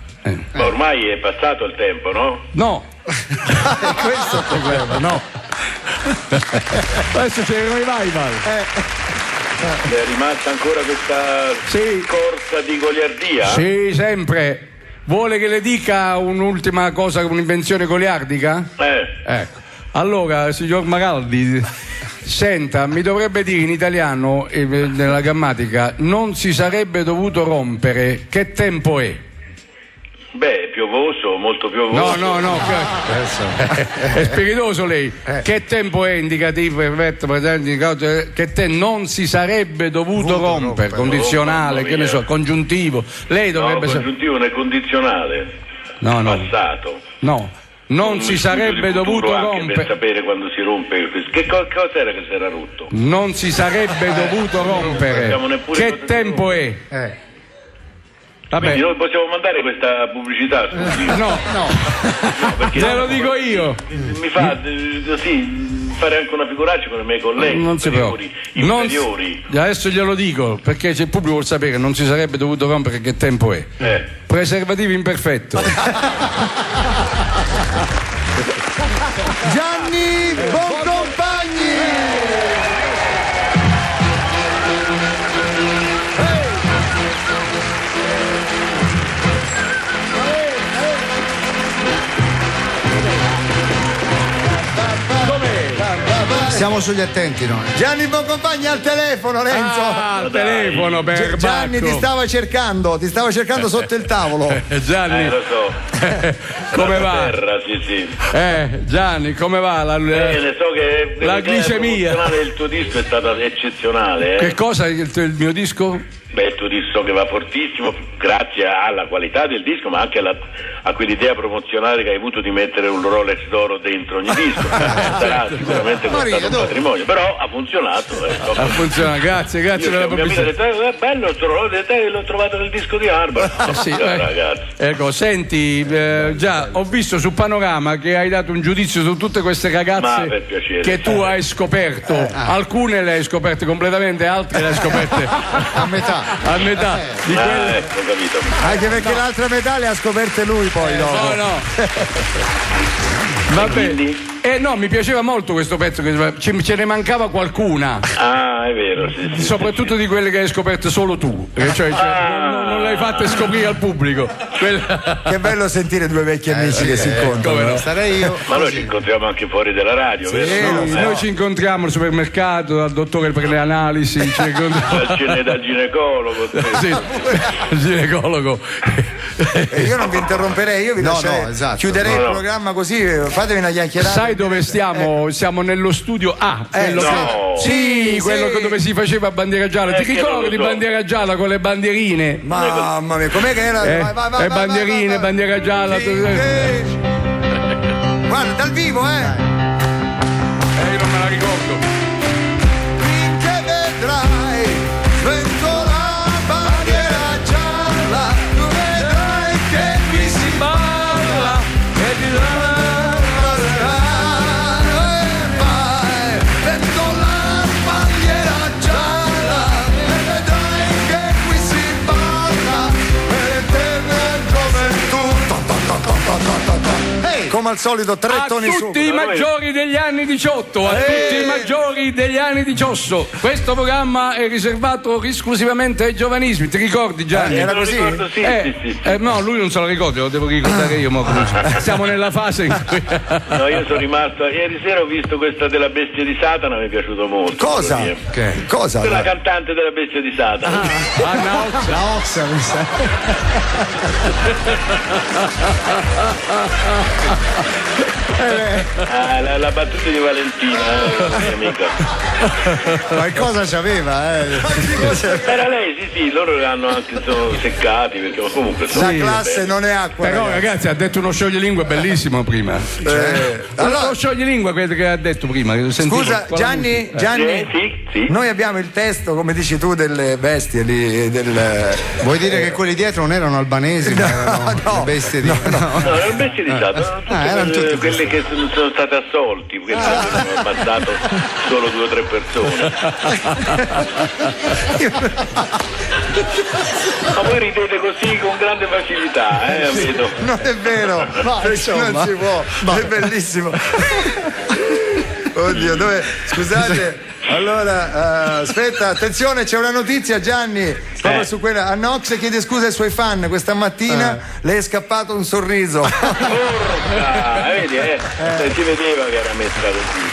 Speaker 9: Ma ormai è passato il tempo, no?
Speaker 4: No.
Speaker 1: Questo è il problema, no.
Speaker 4: Adesso c'è il revival.
Speaker 9: È rimasta ancora questa corsa di goliardia?
Speaker 4: Sì, sempre. Vuole che le dica un'ultima cosa, un'invenzione goliardica? Ecco. Allora, signor Maraldi, senta, mi dovrebbe dire in italiano, nella grammatica, non si sarebbe dovuto rompere. Che tempo è?
Speaker 9: Beh, piovoso, molto piovoso.
Speaker 4: No, è spiritoso lei. Che tempo è indicativo, perfetto, presente, che non si sarebbe dovuto rompere, condizionale, che ne so, congiuntivo. Lei dovrebbe
Speaker 9: congiuntivo non è condizionale.
Speaker 4: No.
Speaker 9: Passato.
Speaker 4: No. Non si sarebbe dovuto rompere.
Speaker 9: Per sapere quando si rompe. Che cosa era che si era rotto?
Speaker 4: Non si sarebbe dovuto rompere. Che tempo è? Vabbè.
Speaker 9: Quindi noi possiamo mandare questa pubblicità?
Speaker 4: No, te lo dico io.
Speaker 9: Mi fa fare anche una figuraccia con i miei colleghi.
Speaker 4: Non si può.
Speaker 9: Inferiori.
Speaker 4: Adesso glielo dico perché il pubblico vuol sapere. Non si sarebbe dovuto rompere. Che tempo è? Preservativo imperfetto.
Speaker 1: Gianni Boncompagni.
Speaker 2: Siamo sugli attenti noi.
Speaker 1: Gianni Boncompagni al telefono, Renzo.
Speaker 4: Al telefono, per
Speaker 1: Gianni ti stava cercando sotto il tavolo.
Speaker 4: Gianni,
Speaker 9: lo so.
Speaker 4: come va?
Speaker 9: Terra, sì.
Speaker 4: Gianni, come va?
Speaker 9: Ne so che
Speaker 4: la glicemia.
Speaker 9: Il tuo disco è stato eccezionale.
Speaker 4: Che cosa il mio disco?
Speaker 9: Beh, il tuo disco che va fortissimo grazie alla qualità del disco, ma anche a quell'idea promozionale che hai avuto di mettere un Rolex d'oro dentro ogni disco. Sarà sicuramente costato un patrimonio, però ha funzionato.
Speaker 4: Ha funzionato, grazie per la pubblicità.
Speaker 9: È bello sto Rolex, l'ho trovato nel disco di Arbor. Ragazzi.
Speaker 4: Ecco, senti, già ho visto su Panorama che hai dato un giudizio su tutte queste ragazze che tu hai scoperto. Alcune le hai scoperte completamente, altre le hai scoperte
Speaker 2: a metà.
Speaker 4: Di quelle...
Speaker 9: Ho capito.
Speaker 1: Anche perché l'altra metà le ha scoperte lui poi dopo.
Speaker 4: No. Vabbè. No, mi piaceva molto questo pezzo, che ce ne mancava qualcuna.
Speaker 9: Ah, è vero, sì.
Speaker 4: Soprattutto di quelle che hai scoperto solo tu. Cioè, non le hai fatte scoprire al pubblico.
Speaker 1: Che bello sentire due vecchi amici che si incontrano.
Speaker 4: No?
Speaker 1: Sarei io.
Speaker 9: Ma noi ci incontriamo anche fuori dalla radio, vero?
Speaker 4: Noi ci incontriamo al supermercato, dal dottore per le analisi,
Speaker 9: dal ginecologo.
Speaker 4: Sì, il ginecologo.
Speaker 1: Io non vi interromperei, io vi lascerei.
Speaker 2: Esatto.
Speaker 1: Chiuderei il programma così, fatevi una chiacchierata.
Speaker 4: Sai dove stiamo? Siamo nello studio A. Quello quello dove si faceva bandiera gialla. Ti ricordi bandiera gialla con le bandierine?
Speaker 1: Mamma mia, com'è che era?
Speaker 4: Vai, bandierine, bandiera gialla.
Speaker 1: Guarda, dal vivo,
Speaker 4: io non me la ricordo.
Speaker 1: Finché vedrai, svento la bandiera gialla, tu vedrai che qui si balla e di là. Come al solito, tre toni su.
Speaker 4: A tutti i maggiori degli anni 18, tutti i maggiori degli anni 18. Questo programma è riservato esclusivamente ai giovanissimi. Ti ricordi, Gianni?
Speaker 1: Era così?
Speaker 9: Sì.
Speaker 4: No, lui non se lo ricorda, lo devo ricordare io. Siamo nella fase in cui.
Speaker 9: No, io sono rimasto. Ieri sera ho visto questa della Bestia di Satana, mi è piaciuto molto.
Speaker 1: Cosa? Cosa?
Speaker 9: La cantante della Bestia di Satana.
Speaker 2: Naoxa, mi sa.
Speaker 9: La battuta di Valentina, mia amica.
Speaker 2: Qualcosa c'aveva,
Speaker 9: Era lei, sì, loro l'hanno anche seccati perché comunque
Speaker 1: la classe non è acqua.
Speaker 4: Però ragazzi ha detto uno scioglilingua bellissimo prima. Allora, lo scioglilingua quello che ha detto prima.
Speaker 1: Scusa Gianni,
Speaker 9: sì.
Speaker 1: Noi abbiamo il testo, come dici tu, delle bestie lì.
Speaker 2: Vuoi dire che quelli dietro non erano albanesi, ma erano bestie di.
Speaker 9: No, erano bestie di Satana, erano tutte quelle che sono state assolti, perché hanno ammazzato solo 2 o 3 persone. Ma voi ridete così con grande facilità, vedo.
Speaker 1: Non è vero, non si può, è bellissimo. Oddio, dove? Scusate. Allora, aspetta, attenzione, c'è una notizia, Gianni, proprio su quella. A Nox chiede scusa ai suoi fan, questa mattina le è scappato un sorriso.
Speaker 9: Porca, vedi, si vedeva che era messa così.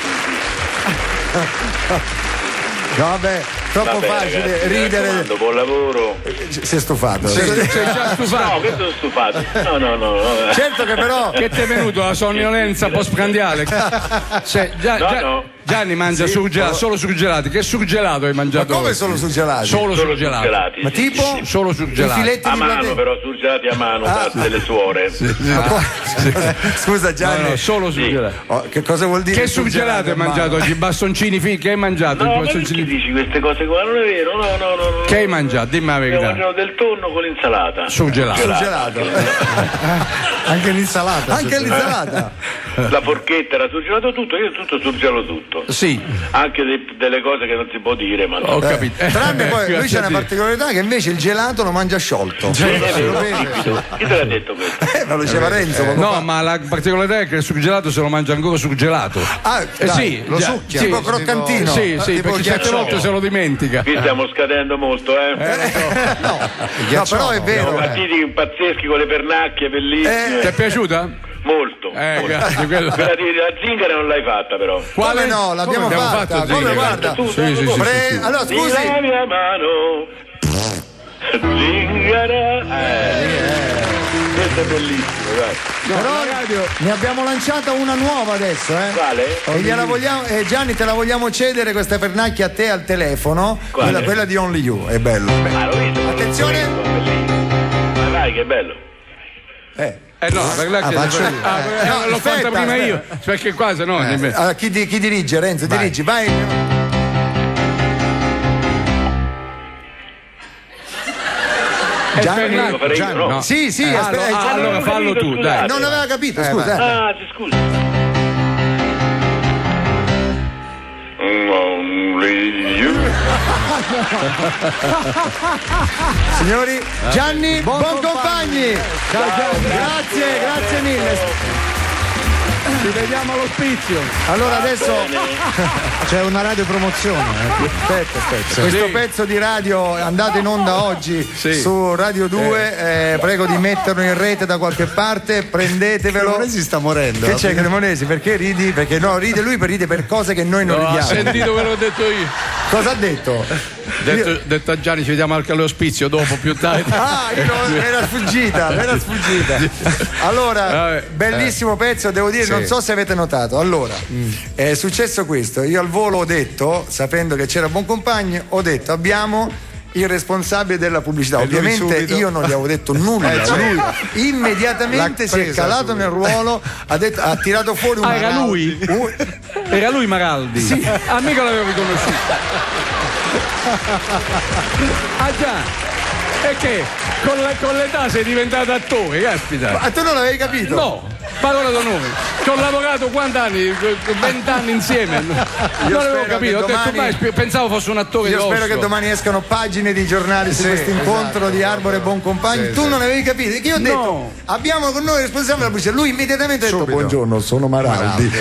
Speaker 1: Vabbè, troppo facile,
Speaker 9: ragazzi,
Speaker 1: ridere.
Speaker 9: Dopo il lavoro.
Speaker 1: Si è stufato.
Speaker 4: Sei già stufato?
Speaker 9: No, che sono stufato. No.
Speaker 1: Certo che però.
Speaker 4: Che ti è venuto la sonnolenza postprandiale? Gianni mangia solo surgelati. Che surgelato hai mangiato?
Speaker 1: Ma come solo surgelati?
Speaker 4: Solo surgelati.
Speaker 1: Ma tipo?
Speaker 4: Solo surgelati.
Speaker 1: Filetti
Speaker 9: a
Speaker 1: di
Speaker 9: mano, però surgelati a mano delle suore.
Speaker 1: Scusa Gianni.
Speaker 4: No, solo surgelati.
Speaker 1: Che cosa vuol dire?
Speaker 4: Che surgelato hai mangiato oggi? Bastoncini che hai mangiato?
Speaker 9: No, ma perché dici queste cose qua? Non è vero, no.
Speaker 4: Che hai mangiato? Dimmi la verità.
Speaker 9: Ho mangiato del tonno con l'insalata.
Speaker 4: Surgelato.
Speaker 2: Anche l'insalata.
Speaker 9: La forchetta era surgelato tutto, io tutto surgelo tutto.
Speaker 4: Sì.
Speaker 9: Anche delle cose che non si può dire, ma
Speaker 4: ho capito.
Speaker 1: Tranne poi lui c'è una particolarità che invece il gelato lo mangia sciolto.
Speaker 9: Chi te l'ha detto questo?
Speaker 1: Ma lo diceva Renzo.
Speaker 4: No, ma la particolarità è che il surgelato se lo mangia ancora surgelato.
Speaker 1: Sì, lo succhia. Tipo croccantino.
Speaker 4: Sì, perché certe volte se lo dimentica.
Speaker 9: Qui stiamo scadendo molto,
Speaker 1: No, però è vero.
Speaker 9: Siamo partiti pazzeschi con le pernacchie, bellissime.
Speaker 4: Ti è piaciuta?
Speaker 9: Molto.
Speaker 4: Grazie,
Speaker 9: quella di la zingara non l'hai fatta però.
Speaker 1: Come no? L'abbiamo fatta. Come guarda? Allora scusi.
Speaker 9: La mia mano. Zingara. Questo è bellissimo, dai.
Speaker 1: Però ne abbiamo lanciata una nuova adesso,
Speaker 9: Quale?
Speaker 1: E gliela vogliamo, Gianni, te la vogliamo cedere questa pernacchia a te al telefono. Quella di Only You, è bello.
Speaker 9: L'ho visto.
Speaker 1: Attenzione.
Speaker 9: Vai, che bello.
Speaker 4: No, per la l'ho fatta prima io, perché qua se no.
Speaker 1: Allora, chi dirige, Renzo? Vai. Dirigi, vai.
Speaker 4: Gianni,
Speaker 9: no.
Speaker 1: Sì, aspetta.
Speaker 4: Allora fallo tu, dai.
Speaker 1: Non aveva capito, scusa.
Speaker 9: Scusa. Only you.
Speaker 1: Signori, Gianni, buon compagni.
Speaker 2: Ciao Gianni.
Speaker 1: Grazie mille.
Speaker 4: Ci vediamo all'ospizio.
Speaker 1: Allora adesso
Speaker 2: c'è una radiopromozione.
Speaker 1: Aspetta. Questo pezzo di radio è andato in onda oggi su Radio 2. Prego di metterlo in rete da qualche parte. Prendetevelo.
Speaker 2: Cremonesi sta morendo.
Speaker 1: Che c'è Cremonesi? Perché ridi? Perché no, ride lui per cose che noi non ridiamo.
Speaker 4: Ho sentito quello che ho detto io.
Speaker 1: Cosa ha detto?
Speaker 4: Detto a Gianni, ci vediamo anche all'ospizio dopo, più tardi.
Speaker 1: Era sfuggita. Allora, bellissimo pezzo, devo dire, non so se avete notato. Allora, è successo questo. Io al volo ho detto, sapendo che c'era Boncompagni, ho detto abbiamo il responsabile della pubblicità. Ovviamente io non gli avevo detto nulla. Lui immediatamente si è calato nel ruolo, ha tirato fuori un
Speaker 4: era lui? Era lui Maraldi?
Speaker 1: Sì.
Speaker 4: Mica l'avevo riconosciuto. Già. E che con l'età sei diventato attore, caspita.
Speaker 1: Ma tu non l'avevi capito?
Speaker 4: No, parola d'onore. Ci ho lavorato quanti anni? 20 anni insieme. Non avevo capito. Ho detto, pensavo fosse un attore.
Speaker 1: Io spero che domani escano pagine di giornali su questo incontro di Arbore e Boncompagni. Tu non avevi capito? Che io ho detto, abbiamo con noi il responsabile della pubblicità. Lui immediatamente ha detto, buongiorno, sono Maraldi.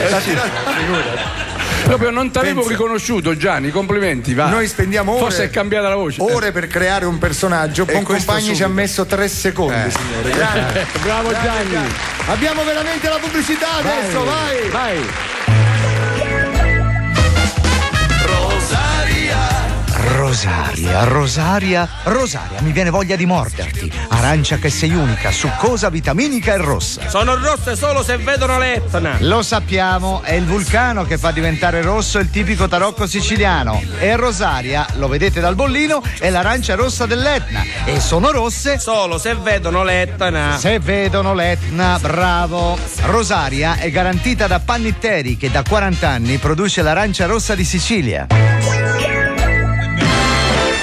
Speaker 4: Proprio non ti avevo riconosciuto, Gianni, complimenti, va.
Speaker 1: Noi spendiamo ore.
Speaker 4: Forse è cambiata la voce.
Speaker 1: Ore per creare un personaggio. Boncompagni ci ha messo 3 secondi, signore. Grazie.
Speaker 4: Bravo Gianni.
Speaker 1: Abbiamo veramente la pubblicità adesso, vai.
Speaker 10: Rosaria, mi viene voglia di morderti. Arancia che sei unica, succosa, vitaminica e rossa.
Speaker 11: Sono rosse solo se vedono l'Etna.
Speaker 10: Lo sappiamo, è il vulcano che fa diventare rosso il tipico tarocco siciliano. E Rosaria, lo vedete dal bollino, è l'arancia rossa dell'Etna. E sono rosse
Speaker 11: solo se vedono l'Etna.
Speaker 10: Se vedono l'Etna, bravo. Rosaria è garantita da Pannitteri, che da 40 anni produce l'arancia rossa di Sicilia.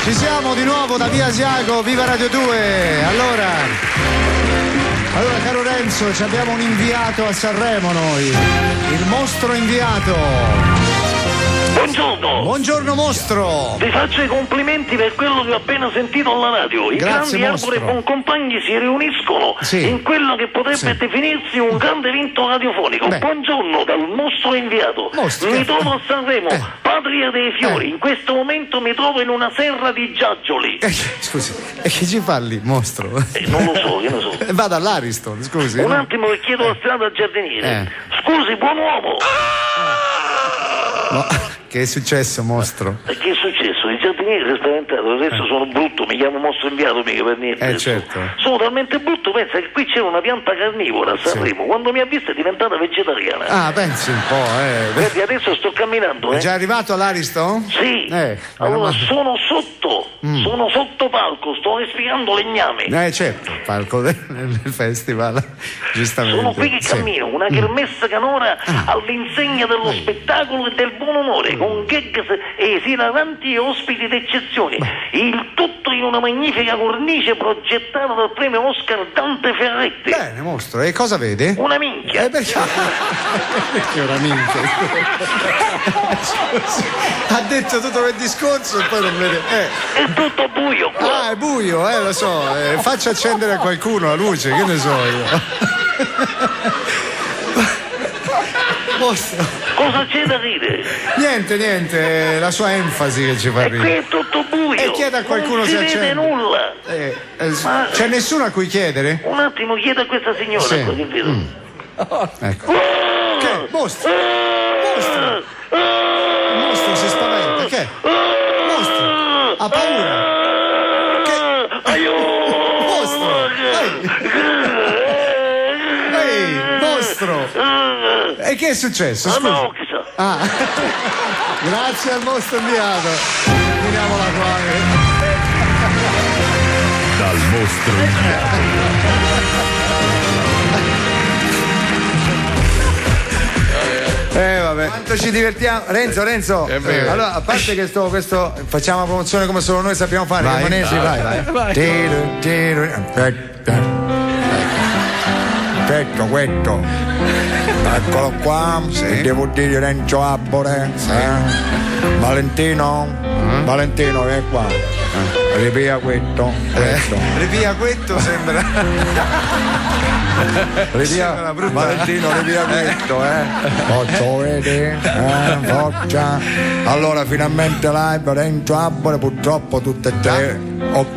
Speaker 2: Ci siamo di nuovo da Via Asiago, viva Radio 2. Allora, caro Renzo, ci abbiamo un inviato a Sanremo noi. Il mostro inviato. Buongiorno mostro.
Speaker 6: Vi faccio i complimenti per quello che ho appena sentito alla radio. I
Speaker 2: Grazie,
Speaker 6: grandi Arbore e Boncompagni si riuniscono in quello che potrebbe definirsi un grande evento radiofonico. Buongiorno dal mostro inviato. Mi trovo a Sanremo, patria dei fiori. In questo momento mi trovo in una serra di giaggioli.
Speaker 2: Scusi, e che ci fa lì, mostro?
Speaker 6: Non lo so, io non so.
Speaker 2: Vada all'Ariston, scusi.
Speaker 6: Un attimo che chiedo la strada al giardiniere. Scusi, buon uomo.
Speaker 2: No, che è successo, mostro?
Speaker 6: Che è successo? Il giardiniere si è spaventato, adesso sono brutto, mi chiamo mostro inviato mica per niente.
Speaker 2: Certo.
Speaker 6: Sono talmente brutto, pensa che qui c'era una pianta carnivora a Sanremo, quando mi ha visto è diventata vegetariana.
Speaker 2: Ah, pensi un po',
Speaker 6: Vedi, adesso sto camminando,
Speaker 2: È già arrivato all'Ariston?
Speaker 6: Sì. Allora, sono sotto palco, sto respirando legname.
Speaker 2: Certo, palco del festival, giustamente.
Speaker 6: Sono qui che cammino, una kermesse canora all'insegna dello spettacolo e del buon umore, con gag esilaranti e ospiti d'eccezione. Il tutto in una magnifica cornice progettata dal premio Oscar Dante Ferretti.
Speaker 2: Bene, mostro, e cosa vede?
Speaker 6: Una minchia.
Speaker 2: Perché? Perché una minchia? Ha detto tutto quel discorso e poi non vede.
Speaker 6: È tutto buio qua.
Speaker 2: È buio, lo so. Faccia accendere a qualcuno la luce, che ne so io. Mostro.
Speaker 6: Cosa c'è da ridere?
Speaker 2: Niente, la sua enfasi che ci fa ridere.
Speaker 6: E qui è tutto buio.
Speaker 2: E chieda a qualcuno se accende.
Speaker 6: Non si vede nulla.
Speaker 2: C'è nessuno a cui chiedere?
Speaker 6: Un attimo, chiedo a questa signora. Che vedo.
Speaker 2: Ecco. Che? Mostro si spaventa. Che? Mostro ha paura. Che?
Speaker 6: Aiuto!
Speaker 2: Mostro. mostro! E che è successo? Scusa. Ah. Grazie al mostro inviato. Finiamola qua.
Speaker 12: Dal mostro
Speaker 1: Vabbè. Quanto ci divertiamo. Renzo. Allora, a parte che questo facciamo la promozione come solo noi sappiamo fare.
Speaker 2: Vai.
Speaker 1: Rimanesi, vai. Perfetto, questo. Eccolo qua. Sì. Devo dire Renzo Arbore. Sì. Valentino, vieni qua. Rivia questo.
Speaker 2: Rivia questo sembra.
Speaker 1: Valentino, rivia questo, Faccio vedere, forza. Allora, finalmente live, Renzo Arbore, purtroppo tutte e tre.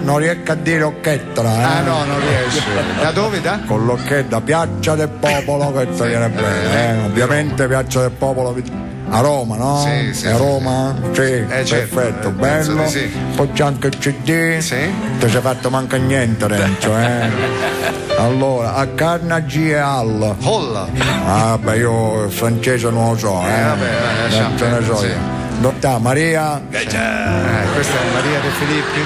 Speaker 1: Non riesco a dire occhettola,
Speaker 2: Ah no, non riesci. Da dove?
Speaker 1: Con l'occhetta, Piazza del Popolo, questo viene bene, Ovviamente Piazza del Popolo a Roma, no?
Speaker 2: Sì.
Speaker 1: A Roma? Sì, perfetto, bello.
Speaker 2: Sì.
Speaker 1: Poi c'è anche il CD.
Speaker 2: Sì.
Speaker 1: Ti ci hai fatto manca niente, Renzo, Allora, a Carnegie Hall. Beh, io il francese non lo so,
Speaker 2: lasciamo.
Speaker 1: Non ne so io. Dottà Maria.
Speaker 2: Questa è Maria De Filippi.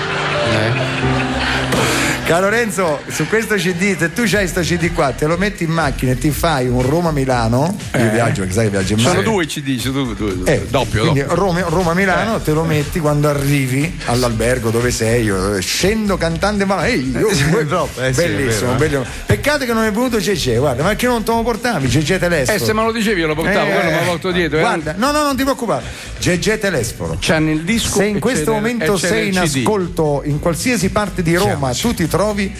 Speaker 1: Caro Renzo, su questo CD, se tu c'hai sto CD qua, te lo metti in macchina e ti fai un Roma-Milano, io viaggio, perché sai che viaggio in macchina.
Speaker 4: Sono due CD, due. Doppio.
Speaker 1: Quindi Roma-Milano te lo metti quando arrivi all'albergo dove sei, io scendo cantando in mano, bellissimo, bellissimo. Peccato che non è venuto Cece, guarda, ma che non te lo portavi, Cece Telesforo.
Speaker 4: Se me lo dicevi io lo portavo, quello me lo porto dietro.
Speaker 1: Guarda, no, non ti preoccupare, Cece Telesforo.
Speaker 4: C'hanno il disco.
Speaker 1: Se in questo momento sei in ascolto in qualsiasi parte di Roma, tu ti trovi,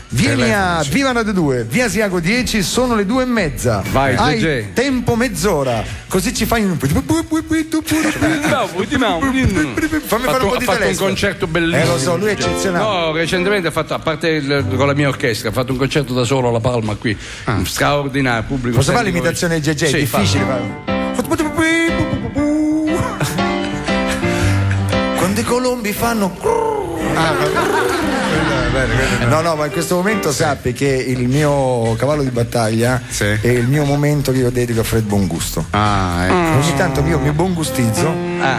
Speaker 1: vieni a Viva Radio 2, via Asiago 10, sono le 2:30.
Speaker 4: Vai,
Speaker 1: hai
Speaker 4: GG.
Speaker 1: tempo mezz'ora, così ci fai un fammi fare un po' di
Speaker 4: ha fatto un concerto bellissimo.
Speaker 1: Lo so, lui è eccezionale.
Speaker 4: No, recentemente ha fatto, a parte con la mia orchestra, ha fatto un concerto da solo alla Palma qui, straordinario, pubblico.
Speaker 1: Posso fare l'imitazione di GG? È difficile. Quando i colombi fanno no, ma in questo momento sappi che il mio cavallo di battaglia è il mio momento che io dedico a Fred Bongusto. Ogni tanto io mi bongustizzo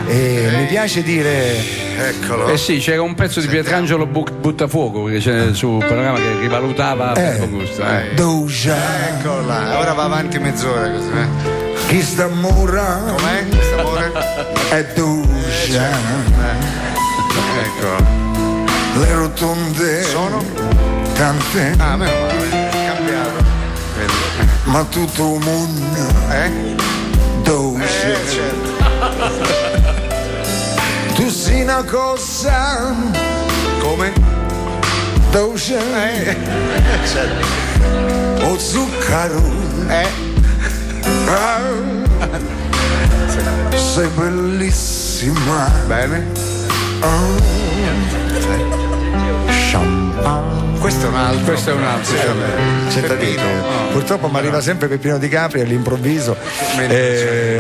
Speaker 1: e mi piace dire,
Speaker 2: eccolo.
Speaker 4: Sì, c'era un pezzo di Pietrangelo Buttafuoco che c'è sul panorama che rivalutava Fred Bongusto.
Speaker 2: Eccolo là, ora va avanti mezz'ora così.
Speaker 1: Chi sta mura?
Speaker 2: Com'è? Chi sta mura?
Speaker 1: È Duscia.
Speaker 2: Ecco.
Speaker 1: Le rotonde
Speaker 2: sono
Speaker 1: tante.
Speaker 2: Meno male, cambiato.
Speaker 1: Ma tutto un mondo dolce. Tu sei una cosa
Speaker 2: come
Speaker 1: dolce. O zucchero. Sei bellissima.
Speaker 2: Bene.
Speaker 1: Champagne.
Speaker 2: Questo è un altro.
Speaker 1: Purtroppo mi arriva sempre Peppino Di Capri all'improvviso.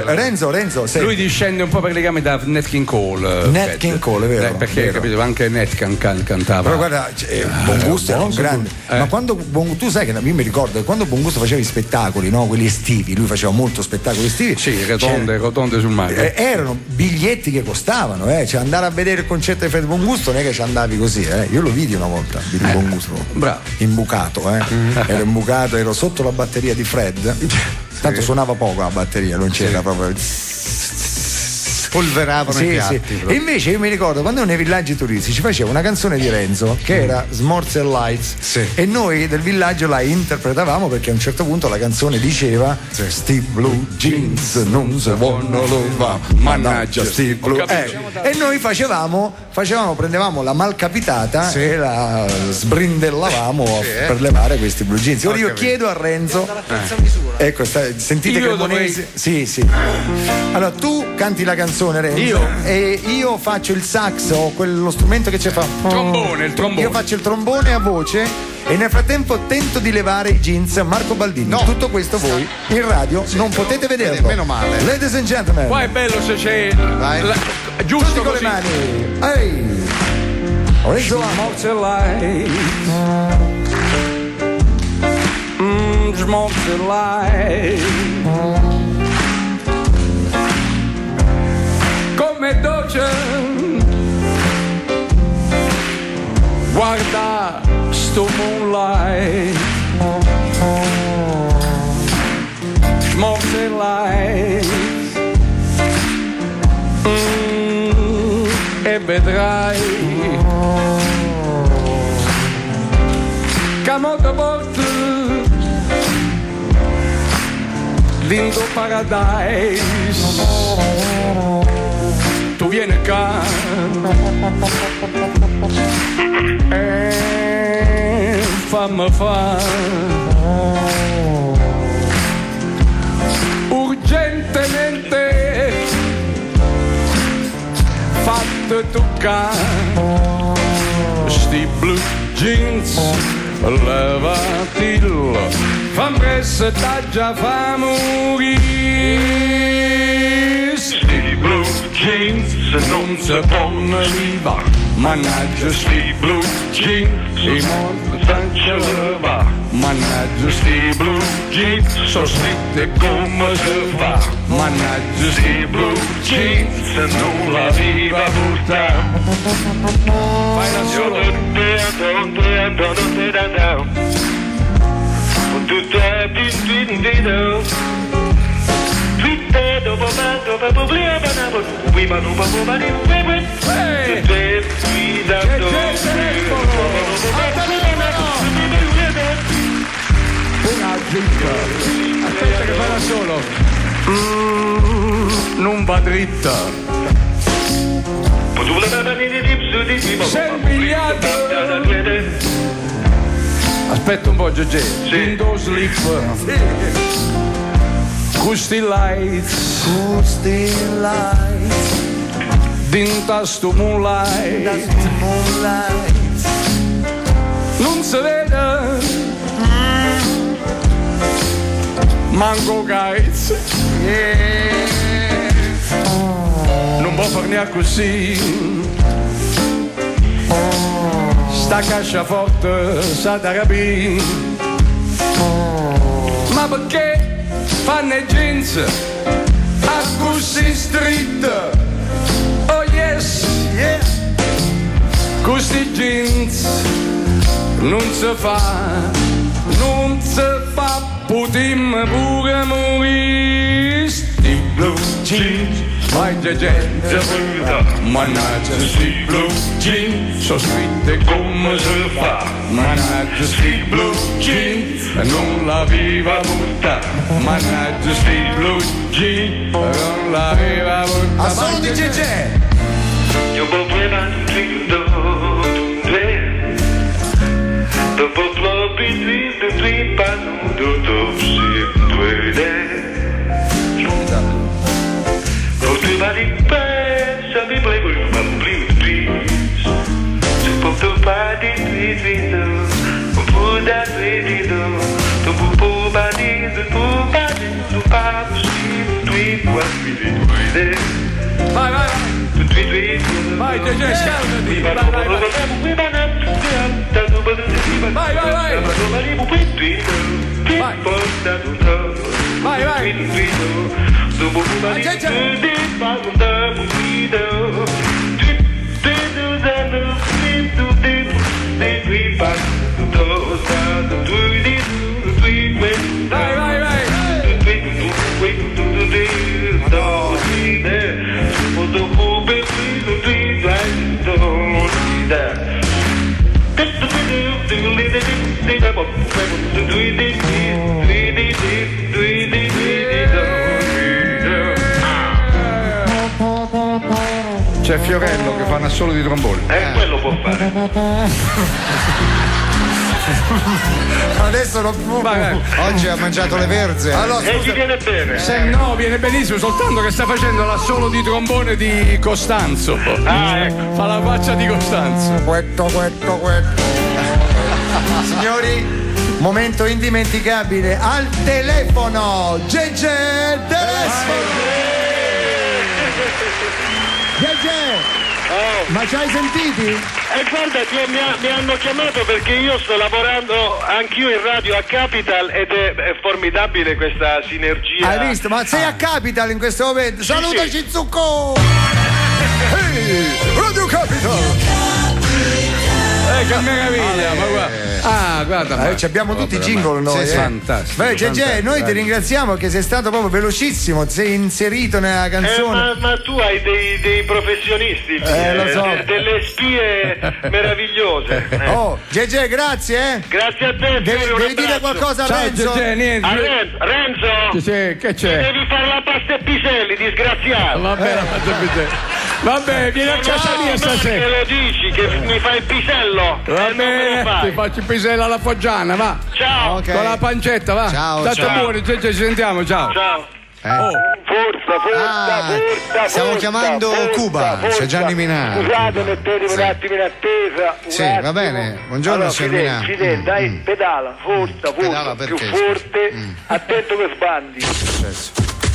Speaker 1: Renzo,
Speaker 4: lui discende un po' per legame da Nat King Cole.
Speaker 1: Nat King Cole, è vero.
Speaker 4: Perché capito, anche Nat cantava.
Speaker 1: Però guarda, Bongusto era un grande. Ma quando tu sai che io mi ricordo che quando Bongusto faceva i spettacoli, no? Quelli estivi, lui faceva molto spettacoli estivi.
Speaker 4: Sì, rotonde sul mare.
Speaker 1: Erano biglietti che costavano, cioè andare a vedere il concerto di Fred Bongusto non è che ci andavi così, Io lo vidi una volta, vidi Bongusto.
Speaker 4: Bravo.
Speaker 1: Imbucato, ero imbucato, ero sotto la batteria di Fred, tanto suonava poco la batteria, non c'era proprio.
Speaker 2: Polveravano i piatti.
Speaker 1: E invece io mi ricordo quando nei villaggi turistici faceva una canzone di Renzo che era S'mores and Lights e noi del villaggio la interpretavamo perché a un certo punto la canzone diceva sti blue jeans non si vogliono leva, mannaggia sti blue e noi prendevamo la malcapitata e la sbrindellavamo per levare questi blue jeans. Ora io chiedo a Renzo ecco, sentite che monesi. Sì. Allora tu canti la canzone Renzo e io faccio il sax o quello strumento che c'è il trombone. Io faccio il trombone a voce e nel frattempo tento di levare i jeans a Marco Baldini. Tutto questo voi in radio non potete vederlo.
Speaker 2: Meno male.
Speaker 1: Ladies and gentlemen.
Speaker 4: Qua è bello se c'è
Speaker 1: giusto tutti con le mani. Renzo
Speaker 4: Smorzellai come dolce, guarda sto moonlight, Smorzellai, e vedrai che molto porta dentro paradise. Tu vieni qua e fammi urgentemente fatte toccare sti blue jeans, levatilo, fammi presto già fa morire. Sti blue jeans non si possono levare, mannaggia sti blue jeans, i morti stanno levare, mannaggia sti blue jeans, so scritte come si fa, mannaggia sti blue jeans, non la viva portare. Fai la solo. Aspetta che fa da solo. Non va dritta. Sei impigliato. Aspetta un po', Gigi. Window sleep. Questi lights. Dinta sto moonlight. Non si vede manco guys. Non può far neanche così. Sta casciaforte sa da rapì. Ma perché fanno i jeans a così street? Oh yes, yeah. Questi jeans non si fa, potremmo pure morire. Sti blue jeans, vai gente, mannaggia sti blue jeans, so scritte come si fa, mannaggia sti blue jeans, non la viva butta, mannaggia sti blue jeans, non la viva butta.
Speaker 1: A sono di Gigi!
Speaker 12: Io problema dopo floppy twist between panudo topsi twede. Go to body pass, I'll be playing with my blue trees. Support the body twist, put that radio, to put body, the pop, street, tweet, what we did with it.
Speaker 4: Vai, vai, vai, Gigi, scaldati, vai, vai, vai. Vai, vai, vai. Vai, vai. Vai, vai, vai.
Speaker 2: C'è Fiorello che fa un assolo di trombone.
Speaker 12: Quello può fare.
Speaker 1: Adesso non può.
Speaker 2: Oggi ha mangiato le verze.
Speaker 1: Allora,
Speaker 12: e gli viene bene.
Speaker 4: No, viene benissimo, soltanto che sta facendo l'assolo di trombone di Costanzo.
Speaker 12: Ecco.
Speaker 4: Fa la faccia di Costanzo.
Speaker 1: Questo. Signori, momento indimenticabile al telefono. Gigi telefono. Gigi. Ma ci hai sentiti?
Speaker 13: Guarda, mi hanno chiamato perché io sto lavorando anch'io in radio a Capital ed è formidabile questa sinergia.
Speaker 1: Hai visto? Ma sei a Capital in questo momento?
Speaker 13: Sì,
Speaker 1: Saluta
Speaker 13: sì.
Speaker 1: Shizuko! Hey, Radio Capital!
Speaker 4: Che meraviglia, ma guarda. Guarda.
Speaker 1: Ci abbiamo tutti i jingle noi.
Speaker 4: Sì, fantastico.
Speaker 1: Beh, Gege, noi ti ringraziamo che sei stato proprio velocissimo, sei inserito nella canzone.
Speaker 13: Ma tu hai dei professionisti,
Speaker 1: lo so.
Speaker 13: delle spie meravigliose.
Speaker 1: Oh, Gege, grazie.
Speaker 13: Grazie a te.
Speaker 1: Devi dire qualcosa a
Speaker 4: Ciao,
Speaker 1: Renzo?
Speaker 4: Gege, niente.
Speaker 13: A Renzo?
Speaker 4: Sì, che c'è?
Speaker 13: Devi fare la pasta e piselli, disgraziato.
Speaker 4: Vabbè, la pasta e piselli. Vabbè, vieni a casa mia stasera.
Speaker 13: Che lo dici, che mi fai il pisello?
Speaker 4: Vabbè, ti faccio il pisello alla foggiana, va.
Speaker 13: Ciao.
Speaker 4: Okay. Con la pancetta, va.
Speaker 2: Ciao,
Speaker 4: State
Speaker 2: ciao.
Speaker 4: buoni, Gege, ci sentiamo, ciao.
Speaker 13: Ciao.
Speaker 3: Forza.
Speaker 2: Stiamo chiamando Cuba, c'è Gianni Minà.
Speaker 3: Scusate, mettetemi un attimo in attesa.
Speaker 2: Sì, va bene. Buongiorno, signor Minà.
Speaker 3: Fidel, dai, pedala, forza,
Speaker 2: Pedala
Speaker 3: più
Speaker 2: perché?
Speaker 3: forte, attento che sbandi.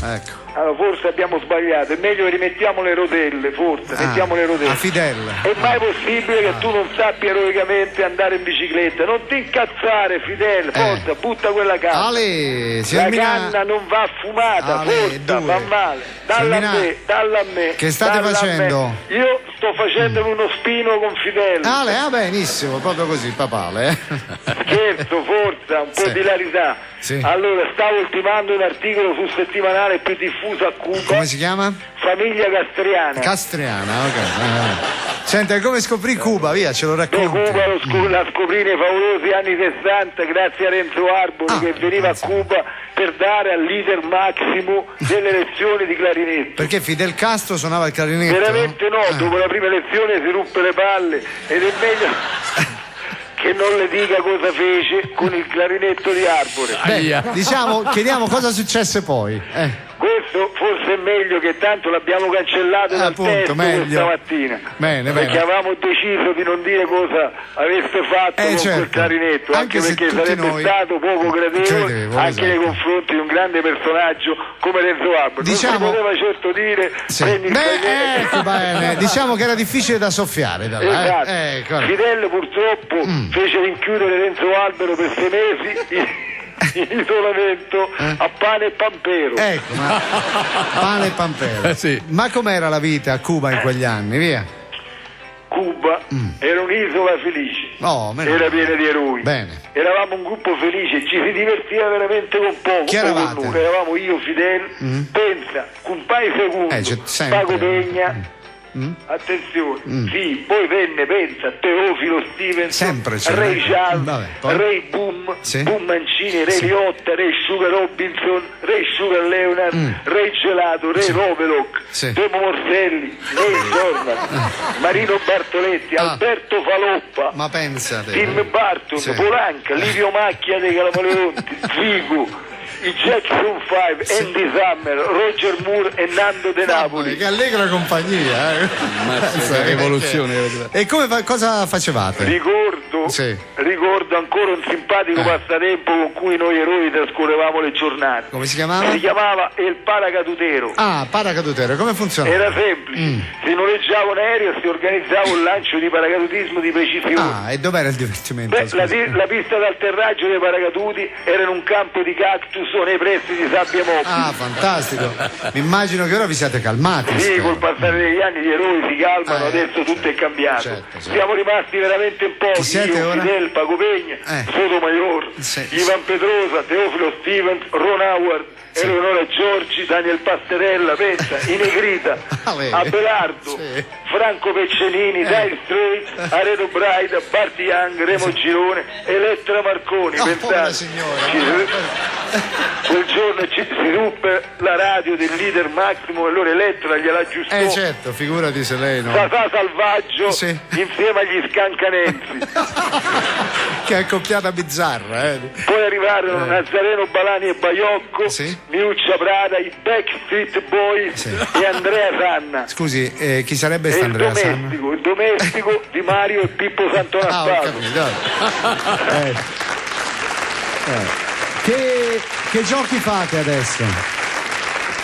Speaker 2: Ecco.
Speaker 3: Allora, forse abbiamo sbagliato, è meglio che rimettiamo le rotelle, forse, mettiamo le rotelle.
Speaker 2: A Fidel.
Speaker 3: È mai possibile che tu non sappia eroicamente andare in bicicletta? Non ti incazzare, Fidel, forza, butta quella canna.
Speaker 2: Ale, signor
Speaker 3: La
Speaker 2: Minà.
Speaker 3: canna non va fumata,
Speaker 2: Ale,
Speaker 3: forza,
Speaker 2: due.
Speaker 3: fa male. Dalla a
Speaker 2: Minà.
Speaker 3: me, dalla a me.
Speaker 2: Che state
Speaker 3: dalla a me.
Speaker 2: facendo?
Speaker 3: Io sto facendo uno spino con Fidel.
Speaker 2: Ale, benissimo, proprio così, papale.
Speaker 3: Scherzo, forza, un po'
Speaker 2: Sì.
Speaker 3: di hilarità.
Speaker 2: Sì.
Speaker 3: Allora, stavo ultimando un articolo sul settimanale più diffuso a Cuba.
Speaker 2: Come si chiama?
Speaker 3: Famiglia Castriana.
Speaker 2: Castriana, ok. Senta, come scoprì Cuba? Via, ce lo racconti.
Speaker 3: Cuba la scoprì nei favolosi anni 60 grazie a Renzo Arbore che veniva a Cuba per dare al leader Massimo delle lezioni di clarinetto.
Speaker 2: Perché Fidel Castro suonava il clarinetto?
Speaker 3: Veramente no, dopo la prima lezione si ruppe le palle ed è meglio che non le dica cosa fece con il clarinetto di Arbore.
Speaker 2: Beh, diciamo, chiediamo cosa successe poi.
Speaker 3: Questo forse è meglio, che tanto l'abbiamo cancellato dal
Speaker 2: appunto,
Speaker 3: testo
Speaker 2: meglio.
Speaker 3: questa mattina.
Speaker 2: Bene,
Speaker 3: perché
Speaker 2: bene.
Speaker 3: avevamo deciso di non dire cosa aveste fatto con
Speaker 2: certo.
Speaker 3: quel clarinetto, anche
Speaker 2: Anche se
Speaker 3: perché
Speaker 2: tutti
Speaker 3: sarebbe
Speaker 2: noi-
Speaker 3: stato poco gradevole
Speaker 2: Credevole,
Speaker 3: anche nei
Speaker 2: esatto.
Speaker 3: confronti di un grande personaggio come Renzo Arbore.
Speaker 2: Diciamo-
Speaker 3: Non si poteva certo dire
Speaker 2: Sì.
Speaker 3: prendi il clarinetto.
Speaker 2: Ecco, bene. Diciamo che era difficile da soffiare.
Speaker 3: Esatto.
Speaker 2: Ecco.
Speaker 3: Fidel purtroppo fece rinchiudere Renzo Albero per 6 mesi in isolamento a pane e pampero.
Speaker 2: Ecco, ma pane e pampero.
Speaker 4: Sì.
Speaker 2: Ma com'era la vita a Cuba in quegli anni? Via.
Speaker 3: Cuba era un'isola felice,
Speaker 2: Oh, meno
Speaker 3: era
Speaker 2: male.
Speaker 3: piena di eroi.
Speaker 2: Bene.
Speaker 3: Eravamo un gruppo felice, ci si divertiva veramente con poco.
Speaker 2: Chi
Speaker 3: poco
Speaker 2: eravate?
Speaker 3: con nulla. Eravamo io, Fidel, pensa, Cumpai Segundo,
Speaker 2: c'è sempre.
Speaker 3: Paco Pegna. Attenzione, sì, poi venne, pensa, Teofilo Stevens,
Speaker 2: Sempre c'è.
Speaker 3: Ray Charles,
Speaker 2: Vabbè, poi?
Speaker 3: Ray Boom,
Speaker 2: Sì.
Speaker 3: Boom Mancini, Ray Liotta, Ray Sugar Robinson, Ray Sugar Leonard, Ray Gelato, Ray Rovelock,
Speaker 2: Sì.
Speaker 3: Temo Morselli, Ray Jordan, Marino Bartoletti, Alberto Faloppa,
Speaker 2: Ma pensate.
Speaker 3: Tim Burton,
Speaker 2: Sì.
Speaker 3: Polanca, Livio Macchia dei Calamaleonti, Figo, i Jackson 5, Andy Summer, Roger Moore e Nando De Napoli.
Speaker 2: Che allegra compagnia.
Speaker 4: Mazza, che rivoluzione.
Speaker 2: E cosa facevate?
Speaker 3: Ricordo ancora un simpatico passatempo con cui noi eroi trascorrevamo le giornate.
Speaker 2: Come si chiamava?
Speaker 3: Si chiamava il paracadutero.
Speaker 2: Ah, paracadutero, come funzionava?
Speaker 3: Era semplice, si noleggiava un aereo e si organizzava un lancio di paracadutismo di precisione.
Speaker 2: Ah, e dov'era il divertimento?
Speaker 3: Beh, la pista d'atterraggio dei paracaduti era in un campo di cactus o nei pressi di sabbia mobile.
Speaker 2: Ah, fantastico. Mi immagino che ora vi siate calmati.
Speaker 3: Sì,
Speaker 2: spero.
Speaker 3: col passare degli anni gli eroi si calmano, adesso tutto è cambiato.
Speaker 2: Certo.
Speaker 3: Siamo rimasti veramente in pochi.
Speaker 2: Chi siete
Speaker 3: Io,
Speaker 2: ora?
Speaker 3: Fidel, Paco Pegna, Sotomayor,
Speaker 2: Sì.
Speaker 3: Ivan Pedrosa, Teofilo Stevens, Ron Howard, Eleonora Giorgi, Daniel Pasterella, pensa, i Negrita, Abelardo, Franco Peccenini, Dire Straits, Areto Braida, Bart Young, Remo Girone, Elettra Marconi, pensate. Quel giorno si ruppe la radio del leader Massimo e allora Elettra gliela aggiustò.
Speaker 2: Certo, figurati se lei no.
Speaker 3: Sasà Salvaggio insieme agli Scancanensi.
Speaker 2: Che accoppiata bizzarra,
Speaker 3: Poi arrivarono Nazareno Balani e Baiocco, Miuccia Prada, i Backstreet Boys e Andrea Sanna.
Speaker 2: Scusi, chi sarebbe
Speaker 3: E
Speaker 2: sta
Speaker 3: il
Speaker 2: Andrea Sanna?
Speaker 3: domestico di Mario e Pippo
Speaker 2: Ah, ho
Speaker 3: Santonaspato.
Speaker 2: Che giochi fate adesso?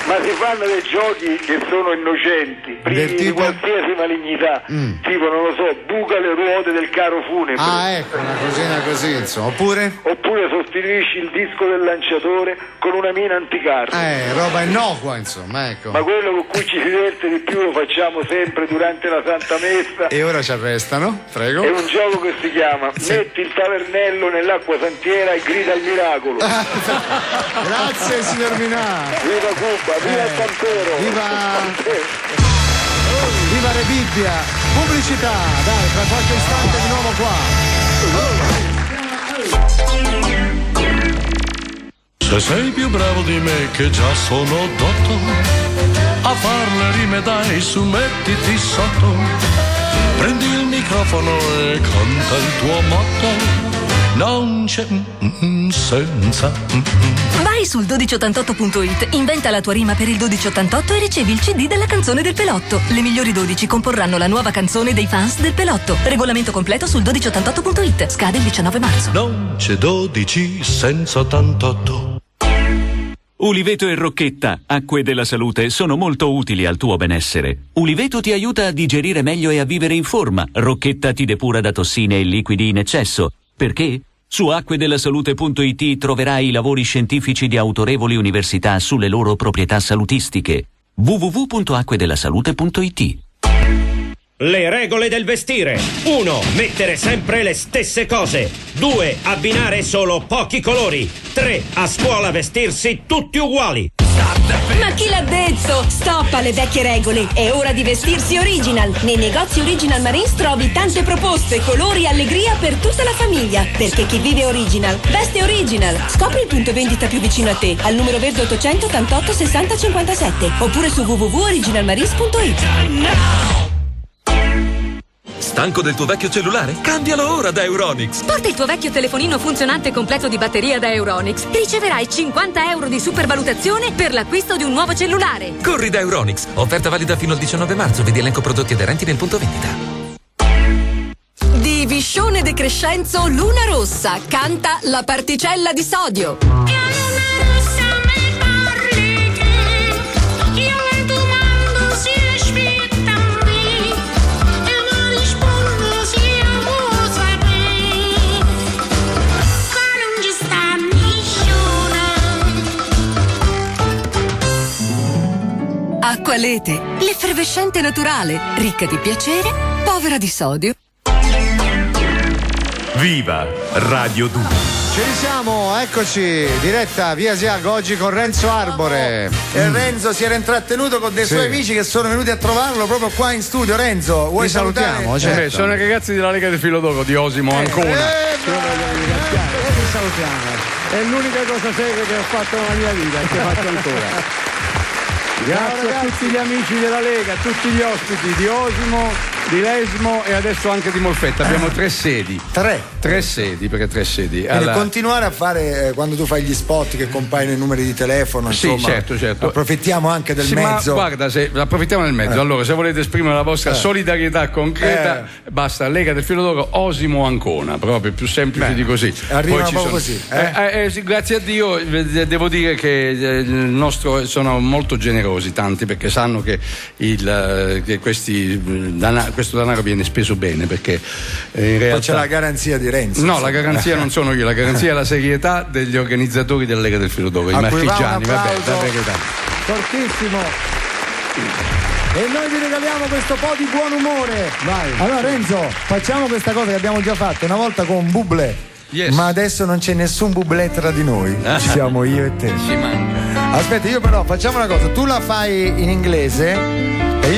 Speaker 13: Ma si fanno dei giochi che sono innocenti, privi di qualsiasi malignità, tipo, non lo so, buca le ruote del carro funebre.
Speaker 2: Ah, ecco, una cosina così, insomma. Oppure
Speaker 13: sostituisci il disco del lanciatore con una mina anticarro.
Speaker 2: Roba innocua, insomma, ecco.
Speaker 13: Ma quello con cui ci si diverte di più lo facciamo sempre durante la Santa Messa.
Speaker 2: E ora ci arrestano, prego.
Speaker 13: È un gioco che si chiama Metti il tavernello nell'acqua santiera e grida al miracolo.
Speaker 2: Grazie, signor Minà.
Speaker 13: Viva Cuba, viva il Campero.
Speaker 2: Viva Re Bibbia. Pubblicità, dai, tra qualche istante di nuovo qua.
Speaker 14: Se sei più bravo di me che già sono dotto a far le rime, dai, su mettiti sotto. Prendi il microfono e canta il tuo motto. Non c'è senza.
Speaker 15: Vai sul 1288.it, inventa la tua rima per il 1288 e ricevi il CD della canzone del Pelotto. Le migliori 12 comporranno la nuova canzone dei fans del Pelotto. Regolamento completo sul 1288.it. Scade il 19 marzo.
Speaker 14: Non c'è 12 senza 88.
Speaker 16: Uliveto e Rocchetta, acque della salute, sono molto utili al tuo benessere. Uliveto ti aiuta a digerire meglio e a vivere in forma. Rocchetta ti depura da tossine e liquidi in eccesso. Perché? Su acquedellasalute.it troverai i lavori scientifici di autorevoli università sulle loro proprietà salutistiche. www.acquedellasalute.it.
Speaker 17: Le regole del vestire. 1. Mettere sempre le stesse cose. 2. Abbinare solo pochi colori. 3. A scuola vestirsi tutti uguali.
Speaker 18: Ma chi l'ha detto? Stop alle vecchie regole. È ora di vestirsi original. Nei negozi Original Marines trovi tante proposte, colori e allegria per tutta la famiglia. Perché chi vive original veste original. Scopri il punto vendita più vicino a te al numero verde 888 60 57 oppure su www.originalmarines.it.
Speaker 19: Stanco del tuo vecchio cellulare? Cambialo ora da Euronics!
Speaker 20: Porta il tuo vecchio telefonino funzionante completo di batteria da Euronics. Riceverai 50 euro di supervalutazione per l'acquisto di un nuovo cellulare.
Speaker 19: Corri da Euronics. Offerta valida fino al 19 marzo. Vedi elenco prodotti aderenti nel punto vendita.
Speaker 20: Di Viscione De Crescenzo, Luna Rossa canta La particella di sodio. Acqualete, l'effervescente naturale, ricca di piacere, povera di sodio.
Speaker 21: Viva Radio 2.
Speaker 2: Ci risiamo, eccoci, diretta via Siag oggi con Renzo Arbore.
Speaker 1: E Renzo si era intrattenuto con dei suoi amici che sono venuti a trovarlo proprio qua in studio. Renzo, vuoi
Speaker 2: salutiamo?
Speaker 4: Certo. Sono i ragazzi della Lega del Filodoco di Osimo Ancona.
Speaker 2: Ti salutiamo.
Speaker 4: È l'unica cosa seria che ho fatto nella mia vita e che faccio ancora. Grazie a tutti gli amici della Lega, a tutti gli ospiti di Osimo, di Lesmo e adesso anche di Molfetta. Abbiamo 3 sedi. 3 sedi, perché 3 sedi.
Speaker 1: Quindi continuare a fare quando tu fai gli spot che compaiono i numeri di telefono, insomma.
Speaker 4: Sì, certo.
Speaker 1: Approfittiamo anche del mezzo.
Speaker 4: Ma guarda, approfittiamo del mezzo. Allora, se volete esprimere la vostra solidarietà concreta, basta Lega del Filodoco Osimo Ancona, proprio più semplice di così.
Speaker 1: Arriva proprio così.
Speaker 4: Sì, grazie a Dio, devo dire che il nostro sono molto generosi, tanti, perché sanno che questo denaro viene speso bene, perché in realtà
Speaker 1: poi c'è la garanzia di Renzo.
Speaker 4: No, la garanzia non sono io, la garanzia è la serietà degli organizzatori della Lega del Filodoco, i marchigiani, vabbè, da verità.
Speaker 1: Fortissimo. E noi vi regaliamo questo po' di buon umore.
Speaker 2: Vai.
Speaker 1: Allora Renzo, facciamo questa cosa che abbiamo già fatto una volta con Bublé.
Speaker 4: Yes.
Speaker 1: Ma adesso non c'è nessun Bublé tra di noi. Ci siamo io e te.
Speaker 4: Ci manca.
Speaker 1: Aspetta, io però facciamo una cosa, tu la fai in inglese e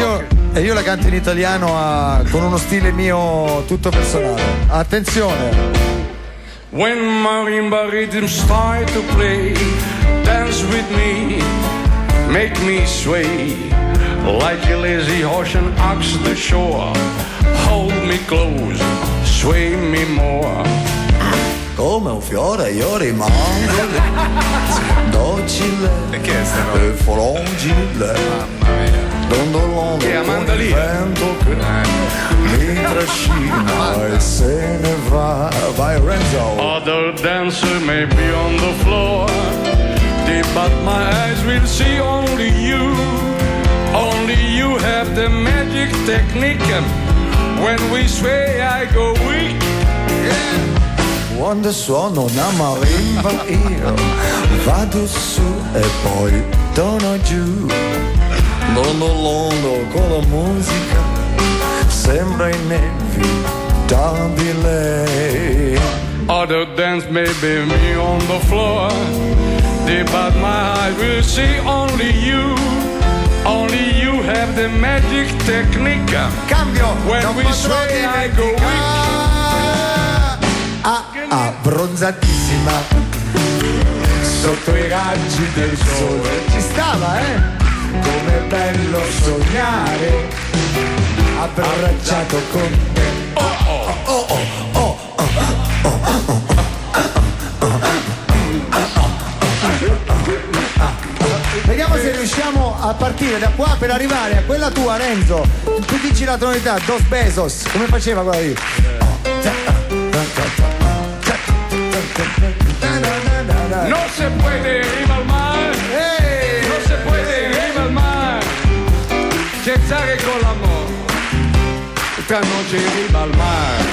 Speaker 1: io la canto in italiano con uno stile mio tutto personale. Attenzione.
Speaker 4: When marimba rhythms start to play, dance with me, make me sway, like a lazy ocean hugs the shore, hold me close, sway me more.
Speaker 1: Come un fiore io rimango docile e fragile, dondolone con il vento che mi trascina e se ne va. Vai Renzo.
Speaker 4: Other dancer may be on the floor, deep but my eyes will see only you. Only you have the magic technique. When we sway I go weak.
Speaker 1: Quando suono una marimba io vado su e poi torno giù. Londo con la musica sembra inevitabile.
Speaker 4: Other dance maybe me on the floor, but my eyes will see only you. Only you have the magic technique.
Speaker 1: Cambio.
Speaker 4: When we sway I go weak.
Speaker 1: Bronzatissima sotto i raggi del sole. Ci stava, Com'è bello sognare abbracciato con te. Vediamo se riusciamo a partire da qua per arrivare a quella tua, Renzo. Tu dici la tonalità, Dos Besos. Come faceva quella lì?
Speaker 4: No se puede ir al mar, no se puede ir al mar, scherzare con l'amor, esta noche ir al mar,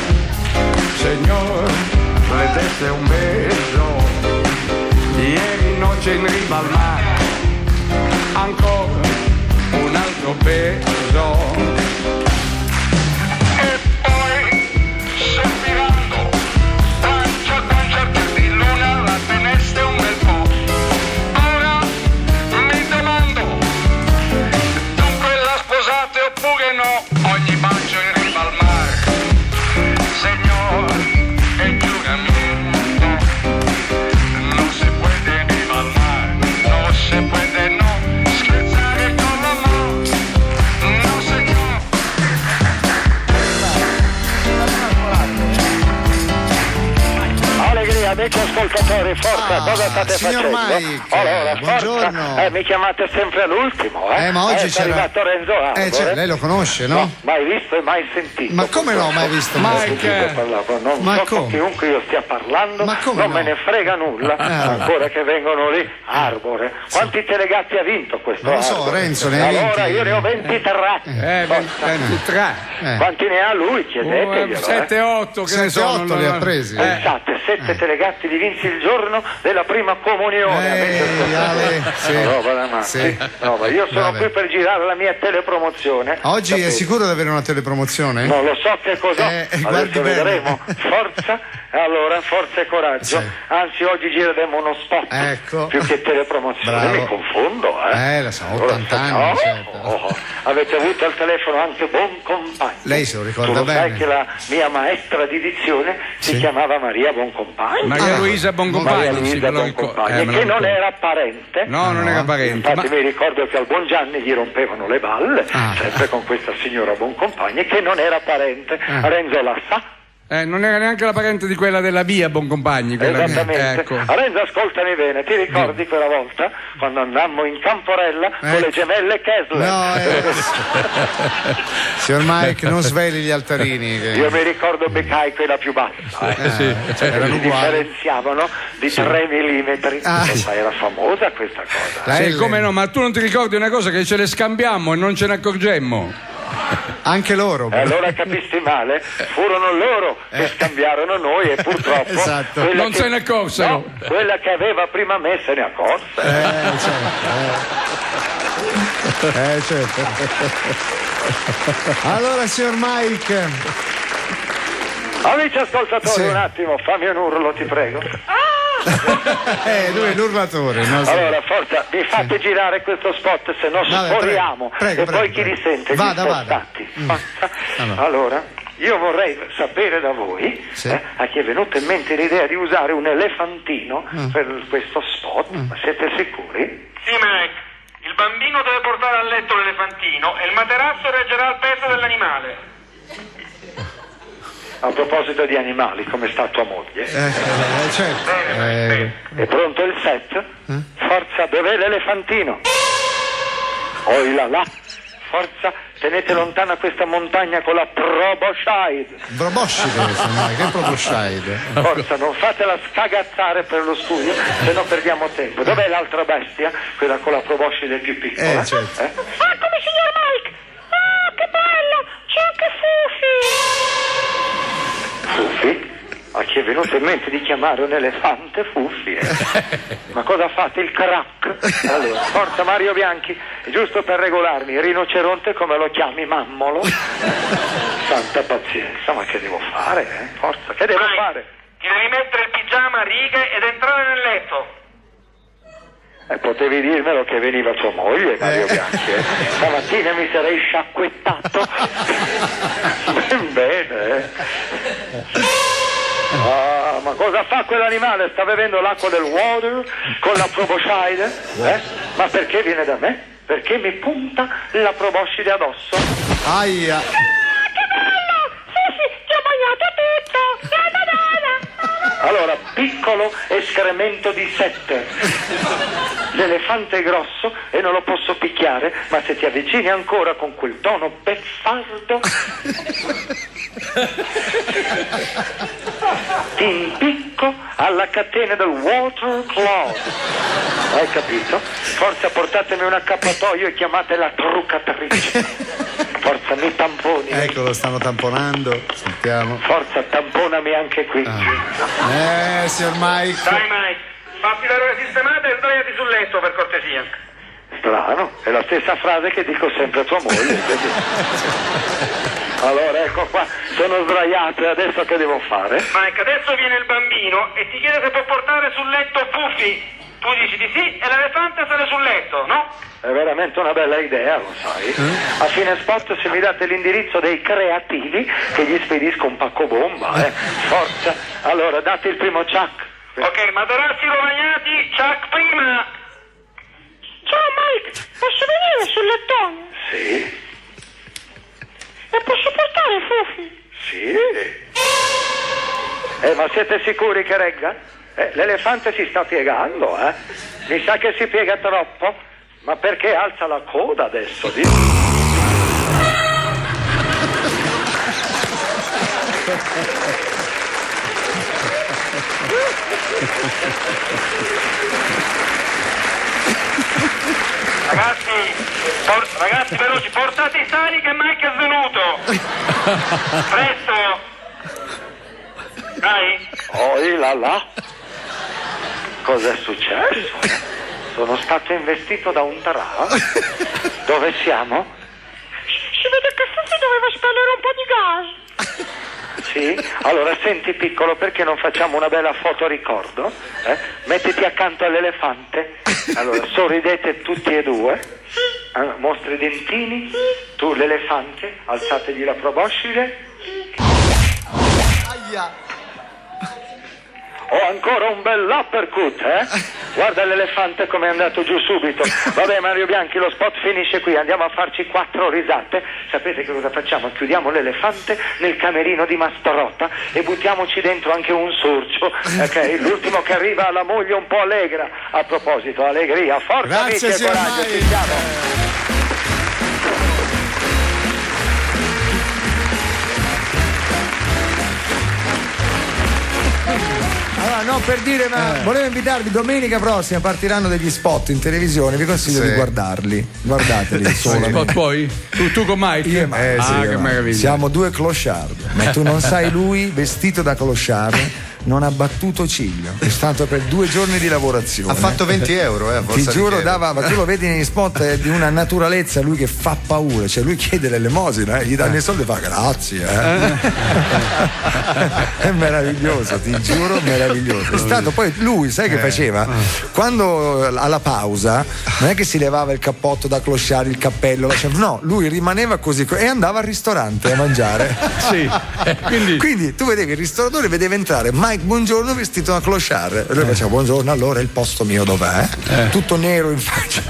Speaker 4: señor, le desse un beso, ieri noche in riva al mar, ancora un altro beso.
Speaker 12: Ogni bacio in riva al mar, señor, el giuramento. No se puede in riva al mar, no se puede no scherzare con l'amor, no señor. Allegria, amici ascoltatori, forza, cosa state
Speaker 2: signor
Speaker 12: facendo?
Speaker 2: Mike,
Speaker 12: Allora,
Speaker 2: buongiorno.
Speaker 12: Forza, mi chiamate sempre all'ultimo,
Speaker 2: ma oggi
Speaker 12: è
Speaker 2: c'era
Speaker 12: arrivato Renzo Arbore.
Speaker 2: cioè, lei lo conosce, no?
Speaker 12: Mai visto e mai sentito.
Speaker 2: Ma come no, mai visto?
Speaker 12: Mike, non
Speaker 2: ma
Speaker 12: so
Speaker 2: come?
Speaker 12: con chiunque io stia parlando,
Speaker 2: ma come
Speaker 12: non
Speaker 2: no?
Speaker 12: me ne frega nulla, ancora che vengono lì. Arbore, quanti telegatti ha vinto questo
Speaker 2: Non lo so,
Speaker 12: Arbore?
Speaker 2: Renzo, ne ha
Speaker 12: Allora
Speaker 2: 20.
Speaker 12: io ne ho 23.
Speaker 4: 23.
Speaker 12: Quanti ne ha lui? Chiedeteglielo.
Speaker 4: 7-8 che ne sono.
Speaker 2: 7-8 li ha presi.
Speaker 12: Pensate, 7 telegatti li vinsi il giorno della prima comunione. Roba da matti.
Speaker 2: Sì.
Speaker 12: Roba. Io sono
Speaker 2: Vabbè.
Speaker 12: qui per girare la mia telepromozione.
Speaker 2: Oggi
Speaker 12: Sapete?
Speaker 2: è sicuro di avere una telepromozione?
Speaker 12: Non lo so che cos'ho,
Speaker 2: guardi
Speaker 12: adesso
Speaker 2: bene.
Speaker 12: vedremo. Forza, allora, forza e coraggio.
Speaker 2: Sì.
Speaker 12: Anzi, oggi gireremo uno spot
Speaker 2: Ecco.
Speaker 12: più che telepromozione.
Speaker 2: Bravo.
Speaker 12: Mi confondo,
Speaker 2: Lo so, 80 anni, certo.
Speaker 12: Avete avuto al telefono anche Boncompagni.
Speaker 2: Lei se lo ricorda
Speaker 12: Tu lo sai
Speaker 2: bene.
Speaker 12: che la mia maestra di dizione si chiamava Maria Boncompagni.
Speaker 4: Maria Luisa Boncompagni,
Speaker 12: Maria
Speaker 4: sì,
Speaker 12: Luisa
Speaker 4: me lo ricordo.
Speaker 12: Boncompagni,
Speaker 4: Me lo
Speaker 12: che non
Speaker 4: ricordo.
Speaker 12: era parente.
Speaker 4: No, non era parente.
Speaker 12: Infatti mi ricordo che al Bongianni gli rompevano le balle,
Speaker 2: Ah.
Speaker 12: sempre con questa signora Boncompagni, che non era parente. Renzo la sa.
Speaker 4: Non era neanche la parente di quella della via Boncompagni. Quella
Speaker 12: Esattamente.
Speaker 4: Ecco.
Speaker 12: Renzo, ascoltami bene, ti ricordi quella volta quando andammo in Camporella con le gemelle Kessler?
Speaker 2: No, signor Mike, non sveli gli altarini. Che...
Speaker 12: Io mi ricordo beccai quella più bassa.
Speaker 2: erano
Speaker 12: Si
Speaker 2: uguali.
Speaker 12: differenziavano di 3 millimetri.
Speaker 2: Ah.
Speaker 12: Era famosa questa cosa.
Speaker 4: Sì, come no, ma tu non ti ricordi una cosa, che ce le scambiammo e non ce ne accorgemmo?
Speaker 2: Anche loro.
Speaker 12: Allora capisti male? Furono loro che scambiarono noi e purtroppo
Speaker 2: Esatto.
Speaker 12: quella
Speaker 4: Non
Speaker 12: che-
Speaker 4: se ne accorsero.
Speaker 12: no, quella che aveva prima me se ne accorse.
Speaker 2: Certo. Allora, signor Mike.
Speaker 12: Amici ascoltatori,
Speaker 2: Sì.
Speaker 12: un attimo, fammi un urlo, ti prego.
Speaker 2: Lui è l'urlatore. No?
Speaker 12: Allora, forza, mi fate girare questo spot, se no
Speaker 2: Vabbè,
Speaker 12: sforiamo.
Speaker 2: prego,
Speaker 12: E
Speaker 2: prego,
Speaker 12: poi chi
Speaker 2: prego.
Speaker 12: li sente?
Speaker 2: Vada,
Speaker 12: gli
Speaker 2: vada.
Speaker 12: spostati. Allora, io vorrei sapere da voi a chi è venuta in mente l'idea di usare un elefantino per questo spot. Ma siete sicuri?
Speaker 13: Sì, Mike. Il bambino deve portare a letto l'elefantino e il materasso reggerà il peso dell'animale.
Speaker 12: A proposito di animali, come sta tua moglie?
Speaker 2: Certo.
Speaker 12: È pronto il set? Forza, dov'è l'elefantino? Oh là là,
Speaker 13: forza, tenete lontana questa montagna con la proboscide.
Speaker 2: Proboscide, semmai, che proboscide?
Speaker 13: Forza, non fatela scagazzare per lo studio, se no perdiamo tempo. Dov'è l'altra bestia? Quella con la proboscide più piccola.
Speaker 2: Certo.
Speaker 8: Eccomi, signor Mike! Ah, che bello! C'è anche Fufi!
Speaker 13: Fuffi? A chi è venuto in mente di chiamare un elefante Fuffi? Ma cosa fate? Il crack? Allora, forza Mario Bianchi, giusto per regolarmi, rinoceronte come lo chiami, mammolo? Santa pazienza, ma che devo fare? Forza, che devo fare?
Speaker 7: Ti devi mettere il pigiama a righe ed entrare nel letto.
Speaker 13: Potevi dirmelo che veniva tua moglie, Mario Bianchi. Stamattina mi sarei sciacquettato. Ben bene. Ah, ma cosa fa quell'animale? Sta bevendo l'acqua del water con la proboscide? Ma perché viene da me? Perché mi punta la proboscide addosso.
Speaker 2: Aia.
Speaker 8: Che bello! Fufi, ti ho bagnato tutto!
Speaker 13: Allora, piccolo escremento di 7. L'elefante è grosso e non lo posso picchiare, ma se ti avvicini ancora con quel tono beffardo ti impicco alla catena del water cloud. Hai capito? Forza, portatemi un accappatoio e chiamate la truccatrice. Forza, mi tamponi.
Speaker 2: Ecco, lo stanno tamponando. Sentiamo.
Speaker 13: Forza, tamponami anche qui.
Speaker 2: Signor Mike.
Speaker 7: Dai Mike, fatti l'errore sistemata e sdraiati sul letto per cortesia.
Speaker 13: Strano, è la stessa frase che dico sempre a tua moglie. Allora, ecco qua, sono sdraiato e adesso che devo fare?
Speaker 7: Mike, adesso viene il bambino e ti chiede se può portare sul letto Fuffi. Tu dici di sì e l'elefante sale sul letto, no?
Speaker 13: È veramente una bella idea, lo sai. A fine spot, se mi date l'indirizzo dei creativi, che gli spedisco un pacco bomba, Forza. Allora, date il primo Chuck.
Speaker 7: Ok, materassi rovagnati, Chuck prima.
Speaker 8: Ciao Mike, posso venire sul lettone?
Speaker 13: Sì.
Speaker 8: E posso portare Fufi?
Speaker 13: Sì. Ma siete sicuri che regga? L'elefante si sta piegando, Mi sa che si piega troppo. Ma perché alza la coda adesso?
Speaker 7: Ragazzi veloci, portate i sali che Mike è venuto. Presto. Dai.
Speaker 13: Oh là là. Cos'è successo? Sono stato investito da un tra. Dove siamo?
Speaker 8: Si vede che Fufi doveva spendere un po' di gas.
Speaker 13: Sì? Allora senti piccolo, perché non facciamo una bella foto ricordo? Mettiti accanto all'elefante. Allora sorridete tutti e due. Mostra i dentini. Tu l'elefante, alzategli la proboscide.
Speaker 2: Aia.
Speaker 13: Ho ancora un bel uppercut, Guarda l'elefante come è andato giù subito. Vabbè Mario Bianchi, lo spot finisce qui, andiamo a farci 4 risate. Sapete che cosa facciamo? Chiudiamo l'elefante nel camerino di Mastrotta e buttiamoci dentro anche un sorcio, ok? L'ultimo che arriva ha la moglie un po' allegra. A proposito, allegria, forza, amici e coraggio, ci siamo.
Speaker 1: Allora, no, per dire, ma volevo invitarvi, domenica prossima partiranno degli spot in televisione, vi consiglio di guardarli. Guardateli solo.
Speaker 4: Spot poi? Tu con Mike?
Speaker 1: Io e Mike.
Speaker 4: Che meraviglia.
Speaker 1: Siamo 2 clochard, ma tu non sai, lui vestito da clochard non ha battuto ciglio, è stato per 2 giorni di lavorazione.
Speaker 2: Ha fatto 20 euro,
Speaker 1: Ti giuro, ma tu lo vedi negli spot, è di una naturalezza lui che fa paura, cioè lui chiede l'elemosina, gli danno i soldi e fa grazie. È meraviglioso, ti giuro, meraviglioso. È stato poi lui, sai che faceva? Quando alla pausa non è che si levava il cappotto da clochard, il cappello, no, lui rimaneva così e andava al ristorante a mangiare.
Speaker 4: Sì.
Speaker 1: Quindi tu vedevi il ristoratore, vedeva entrare Mike Mike, buongiorno, vestito da clochard. E noi facciamo buongiorno, allora il posto mio dov'è? Tutto nero in faccia.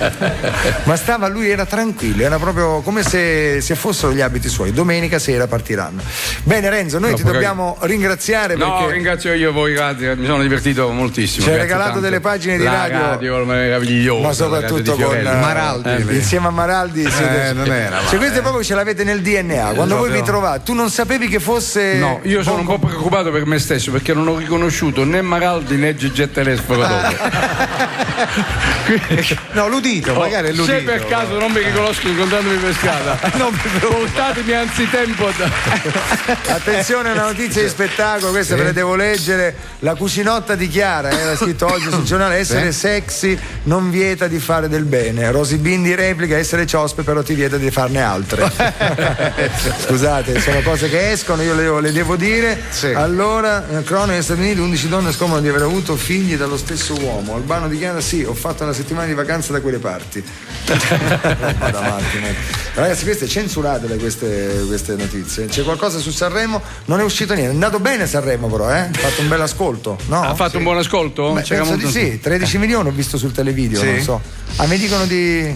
Speaker 1: Ma lui era tranquillo, era proprio come se fossero gli abiti suoi. Domenica sera partiranno. Bene Renzo, noi ti dobbiamo ringraziare perché...
Speaker 4: No, ringrazio io voi, grazie, mi sono divertito moltissimo.
Speaker 1: Ci hai regalato delle pagine di radio
Speaker 4: meravigliose,
Speaker 1: ma soprattutto con
Speaker 2: Maraldi,
Speaker 1: insieme a Maraldi
Speaker 2: non era,
Speaker 1: cioè questo proprio ce l'avete nel DNA. Quando voi vi trovate, tu non sapevi che fosse...
Speaker 4: No, io sono un po' preoccupato per me stesso perché non ho riconosciuto né Maraldi né Gigi Telesforo
Speaker 2: no, l'udito, magari è l'udito.
Speaker 4: Se per caso non mi riconosco incontrandomi per strada, portatemi anzitempo.
Speaker 1: Attenzione, una notizia di spettacolo, questa ve la devo leggere. La cucinotta di Chiara, era scritto oggi sul giornale: essere sexy non vieta di fare del bene. Rosy Bindi replica: essere ciospe però ti vieta di farne altre. Scusate, sono cose che escono, io le devo dire. Allora, cronaca negli Stati Uniti, 11 donne scomodo di aver avuto figli dallo stesso uomo. Albano dichiara: sì, ho fatto una settimana di vacanza da quelle parti. Vado avanti, ragazzi, queste censurate queste notizie. C'è qualcosa su Sanremo? Non è uscito niente. È andato bene Sanremo, però, Ha fatto un bel ascolto, no?
Speaker 4: Ha fatto un buon ascolto?
Speaker 1: Beh, penso di sì, 13 milioni ho visto sul televideo, non so. Mi dicono di...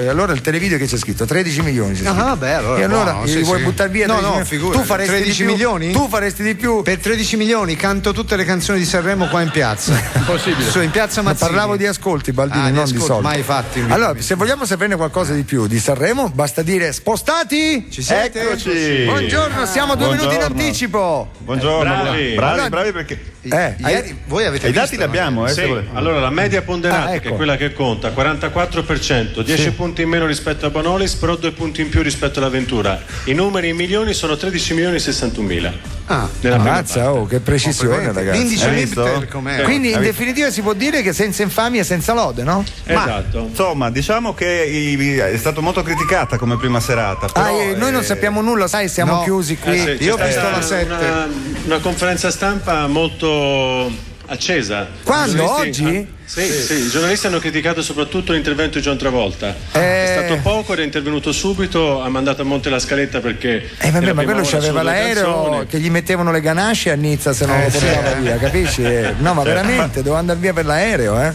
Speaker 1: allora il televideo che c'è scritto 13 milioni.
Speaker 2: Vabbè, allora.
Speaker 1: E allora vuoi buttare via 13
Speaker 2: figurati.
Speaker 1: Tu faresti
Speaker 2: 13
Speaker 1: di più?
Speaker 2: milioni?
Speaker 1: Tu faresti di più?
Speaker 2: Per 13 milioni canto tutte le canzoni di Sanremo qua in piazza.
Speaker 4: Possibile.
Speaker 2: In piazza Mazzini.
Speaker 1: Ma parlavo di ascolti, Baldini, non di soldi.
Speaker 2: Mai fatti.
Speaker 1: Allora, se vogliamo saperne qualcosa di più di Sanremo, basta dire spostati.
Speaker 2: Ci siete?
Speaker 1: Eccoci. Buongiorno, siamo 2 minuti in anticipo.
Speaker 5: Buongiorno. Bravi perché
Speaker 2: ieri voi avete visto,
Speaker 5: i dati li abbiamo,
Speaker 22: sì. Allora la media ponderata, che è quella che conta, 44%, 10 punti in meno rispetto a Bonolis, però 2 punti in più rispetto all'Avventura. I numeri in milioni sono 13 milioni e 61 mila.
Speaker 1: Ammazza, che precisione, ragazzi.
Speaker 2: L'indice Lipter com'è?
Speaker 1: Quindi in definitiva si può dire che senza infamia e senza lode, no?
Speaker 22: Esatto.
Speaker 5: Insomma, diciamo che è stato molto criticata come prima serata. Però,
Speaker 1: noi non sappiamo nulla, sai, siamo chiusi qui.
Speaker 22: Io ho visto la 7. Una conferenza stampa molto accesa.
Speaker 1: Quando? Oggi?
Speaker 22: Sì, i giornalisti hanno criticato soprattutto l'intervento di John Travolta. È stato poco, era intervenuto subito, ha mandato a monte la scaletta perché
Speaker 1: ma quello c'aveva l'aereo che gli mettevano le ganasce a Nizza se non lo portava via, capisci? No, ma veramente doveva andare via per l'aereo,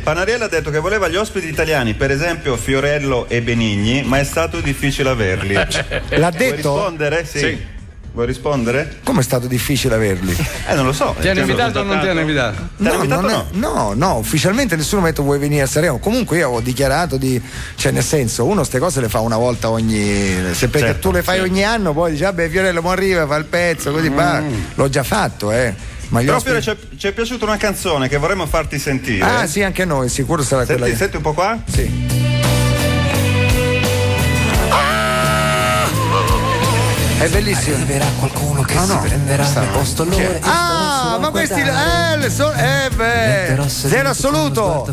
Speaker 5: Panariello ha detto che voleva gli ospiti italiani, per esempio Fiorello e Benigni, ma è stato difficile averli.
Speaker 1: L'ha detto?
Speaker 5: Vuoi rispondere? Sì. Vuoi rispondere?
Speaker 1: Come è stato difficile averli?
Speaker 5: Non lo so.
Speaker 4: Ti hanno invitato o non ti hanno invitato?
Speaker 1: No, ufficialmente nessuno mi ha detto vuoi venire a Sanremo. Comunque io ho dichiarato cioè nel senso, uno ste cose le fa una volta perché tu le fai ogni anno, poi dici vabbè Fiorello mo arriva, fa il pezzo, così l'ho già fatto, Ma
Speaker 5: proprio ci è piaciuta una canzone che vorremmo farti sentire.
Speaker 1: Sì, anche a noi, sicuro sarà quella.
Speaker 5: Senti un po' qua?
Speaker 1: Sì. È bellissimo.
Speaker 23: Arriverà qualcuno che si prenderà il posto loro.
Speaker 1: Ma questi Zero Assoluto.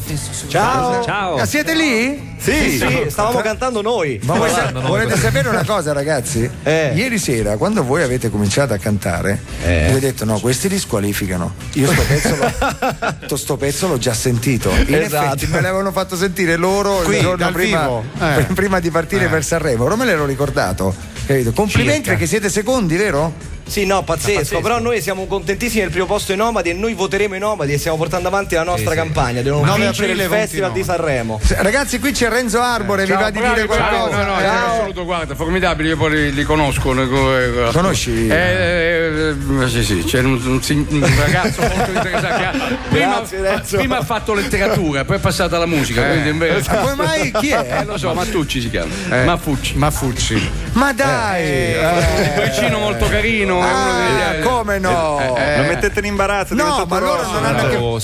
Speaker 1: Ciao. Siete lì?
Speaker 11: Sì, stavamo cantando noi.
Speaker 1: Ma volete sapere una cosa, ragazzi? Ieri sera, quando voi avete cominciato a cantare, vi ho detto no, questi li squalificano. Io sto pezzo l'ho già sentito. In effetti me l'avevano fatto sentire loro il giorno prima di partire per Sanremo. Ora me l'ero ricordato. Capito? Complimenti perché siete secondi, vero?
Speaker 11: Sì, no, pazzesco. Però noi siamo contentissimi del primo posto ai Nomadi e noi voteremo i Nomadi e stiamo portando avanti la nostra campagna. Dobbiamo vincere il Festival di Sanremo.
Speaker 1: Ragazzi, qui c'è Renzo Arbore, vi va di dire qualcosa?
Speaker 4: No, assoluto, guarda, formidabili, io poi li conosco.
Speaker 1: Conosci?
Speaker 4: Sì, c'è un ragazzo molto interessante. Prima ha fatto letteratura, poi è passata alla musica.
Speaker 1: Come mai? Chi è?
Speaker 4: Lo so, Mattucci si chiama. Maffucci.
Speaker 1: Ma dai!
Speaker 4: Un vicino molto carino.
Speaker 1: Come no?
Speaker 5: Lo mettete in imbarazzo.
Speaker 1: No, ma loro non hanno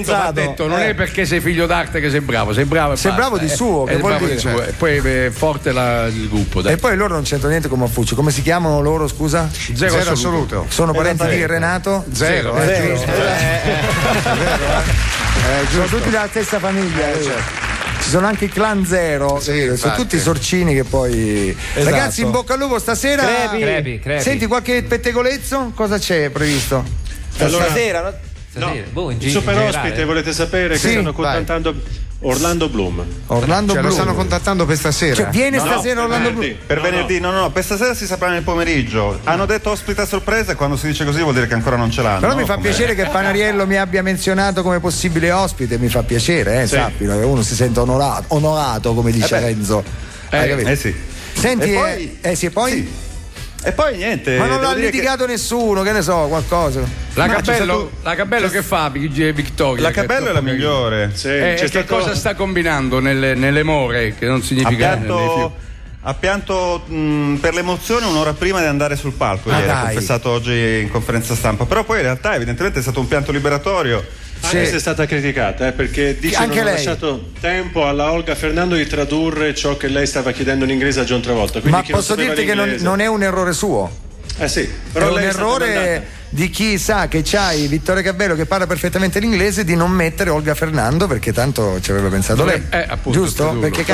Speaker 4: va detto, non è perché sei figlio d'arte che sei bravo. Sei bravo
Speaker 1: di suo, che vuol dire?
Speaker 4: E poi è forte il gruppo.
Speaker 1: E poi loro non c'entrano niente con Maffucci. Come si chiamano loro, scusa?
Speaker 4: Zero assoluto.
Speaker 1: Sono parenti di Renato?
Speaker 4: Zero.
Speaker 1: Sono tutti della stessa famiglia. Ci sono anche i clan Zero, sono tutti sorcini che poi. Ragazzi, in bocca al lupo stasera.
Speaker 11: Crepi.
Speaker 1: Senti qualche pettegolezzo? Cosa c'è previsto?
Speaker 11: Allora, stasera, no?
Speaker 22: No.
Speaker 19: In
Speaker 22: Il super
Speaker 19: generale.
Speaker 22: ospite, volete sapere che stanno contattando Orlando Bloom.
Speaker 2: Lo stanno contattando per stasera.
Speaker 1: Cioè, viene stasera Orlando Bloom?
Speaker 5: Per venerdì, no, per stasera si saprà nel pomeriggio. Hanno detto ospite a sorpresa e quando si dice così vuol dire che ancora non ce l'hanno.
Speaker 1: Però mi fa piacere che Panariello mi abbia menzionato come possibile ospite, mi fa piacere, sappilo, che uno si sente onorato come dice Renzo. Hai capito?
Speaker 5: Sì.
Speaker 1: Senti,
Speaker 5: e poi? Sì. E poi niente.
Speaker 1: Ma non l'ha litigato nessuno, che ne so, qualcosa.
Speaker 4: La Cabello che fa Vittoria?
Speaker 5: La Cabello è la migliore.
Speaker 4: Che cosa sta combinando nelle more? Che non significa
Speaker 5: ha pianto per l'emozione un'ora prima di andare sul palco ieri, ha confessato oggi in conferenza stampa. Però poi in realtà evidentemente è stato un pianto liberatorio.
Speaker 22: Anche se è stata criticata perché dice che non ha lasciato tempo alla Olga Fernando di tradurre ciò che lei stava chiedendo in inglese a John Travolta.
Speaker 1: Ma posso dirti che non è un errore suo?
Speaker 22: Sì, però
Speaker 1: è un errore di chi sa che c'hai Vittoria Cabello che parla perfettamente l'inglese di non mettere Olga Fernando, perché tanto ci aveva pensato lei,
Speaker 4: appunto,
Speaker 1: giusto? Perché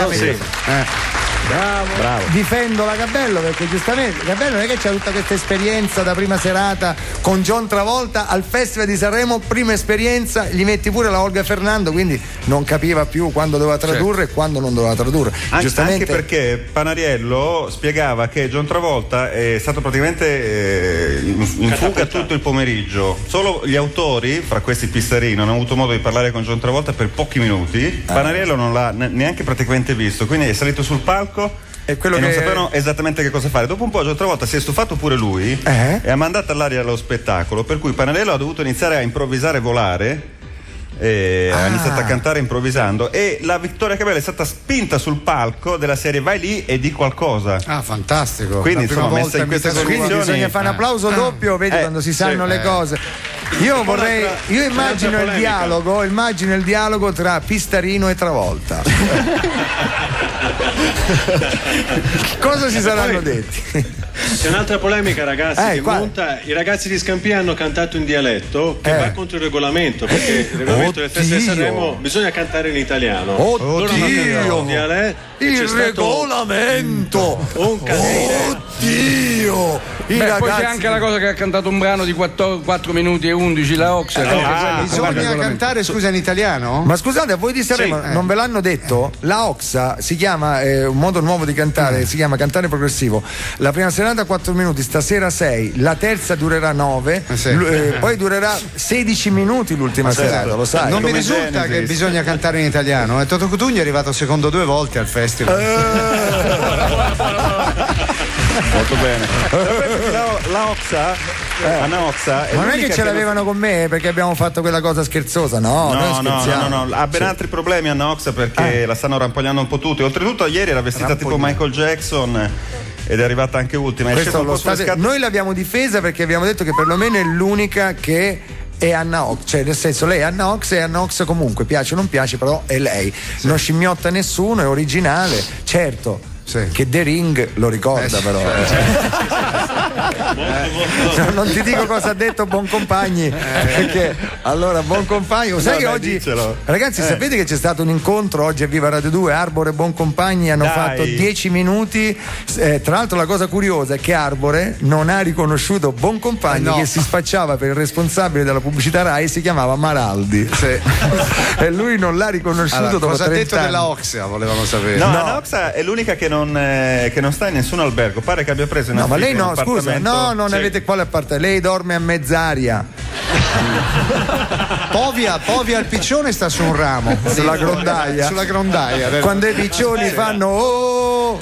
Speaker 4: Bravo.
Speaker 1: Difendo la Cabello perché giustamente Cabello non è che c'ha tutta questa esperienza da prima serata con John Travolta al Festival di Sanremo, prima esperienza, gli metti pure la Olga Fernando, quindi non capiva più quando doveva tradurre e quando non doveva tradurre.
Speaker 5: Anche perché Panariello spiegava che John Travolta è stato praticamente in fuga tutto il pomeriggio, solo gli autori, fra questi Pissarino, hanno avuto modo di parlare con John Travolta per pochi minuti. Panariello non l'ha neanche praticamente visto, quindi è salito sul palco e non sapevano esattamente che cosa fare. Dopo un po' l'altra volta si è stufato pure lui e ha mandato all'aria lo spettacolo, per cui Panariello ha dovuto iniziare a improvvisare, volare, ha iniziato a cantare improvvisando e la Vittoria Cabello è stata spinta sul palco della serie vai lì e di qualcosa.
Speaker 2: Fantastico.
Speaker 5: Quindi insomma messa in queste condizioni
Speaker 1: bisogna fare un applauso doppio, vedi, quando si sanno le cose. Io immagino il dialogo tra Pistarino e Travolta. Cosa si saranno detti?
Speaker 22: C'è un'altra polemica, ragazzi, monta. I ragazzi di Scampia hanno cantato in dialetto che va contro il regolamento, perché il regolamento delle feste di Sanremo bisogna cantare in italiano. Loro hanno cantato in dialetto.
Speaker 1: Il regolamento! Oddio!
Speaker 4: Poi c'è anche la cosa che ha cantato un brano di 4 minuti e 11 la Ox.
Speaker 2: Bisogna cantare, scusa, in italiano?
Speaker 1: Ma scusate, a voi di Sanremo non ve l'hanno detto? La Oxa si chiama, un modo nuovo di cantare, si chiama cantare progressivo. La prima serata 4 minuti, stasera 6, la terza durerà 9, poi durerà 16 minuti l'ultima serata, lo sai?
Speaker 2: Non mi risulta che bisogna cantare in italiano. Toto Cutugno è arrivato secondo 2 volte al festival.
Speaker 5: Molto bene. La Oxa, Anna Oxa,
Speaker 1: ma non è che ce l'avevano con me perché abbiamo fatto quella cosa scherzosa, no, ha ben altri problemi Anna Oxa perché la stanno rampogliando un po' tutti. Oltretutto ieri era vestita tipo Michael Jackson ed è arrivata anche ultima. Noi l'abbiamo difesa perché abbiamo detto che perlomeno è l'unica che è Anna Ox, cioè nel senso lei è Anna Ox e Anna Ox comunque piace o non piace, però è lei, non scimmiotta nessuno, è originale, certo. Che The Ring lo ricorda, però. Non ti dico cosa ha detto Boncompagni, perché allora Boncompagni, sai che oggi ragazzi sapete che c'è stato un incontro oggi a Viva Radio 2, Arbore e Boncompagni hanno fatto 10 minuti, tra l'altro la cosa curiosa è che Arbore non ha riconosciuto Boncompagni che si spacciava per il responsabile della pubblicità Rai, si chiamava Maraldi e lui non l'ha riconosciuto dopo
Speaker 2: cosa
Speaker 1: 30
Speaker 2: ha detto
Speaker 1: anni.
Speaker 2: della Oxia, volevano sapere.
Speaker 5: Anna Oxa è l'unica che non sta in nessun albergo, pare che abbia preso in
Speaker 1: ma lei
Speaker 5: un appartamento.
Speaker 1: non avete quale appartamento, lei dorme a mezz'aria.
Speaker 2: Povia il piccione sta su un ramo
Speaker 1: sulla grondaia quando i piccioni fanno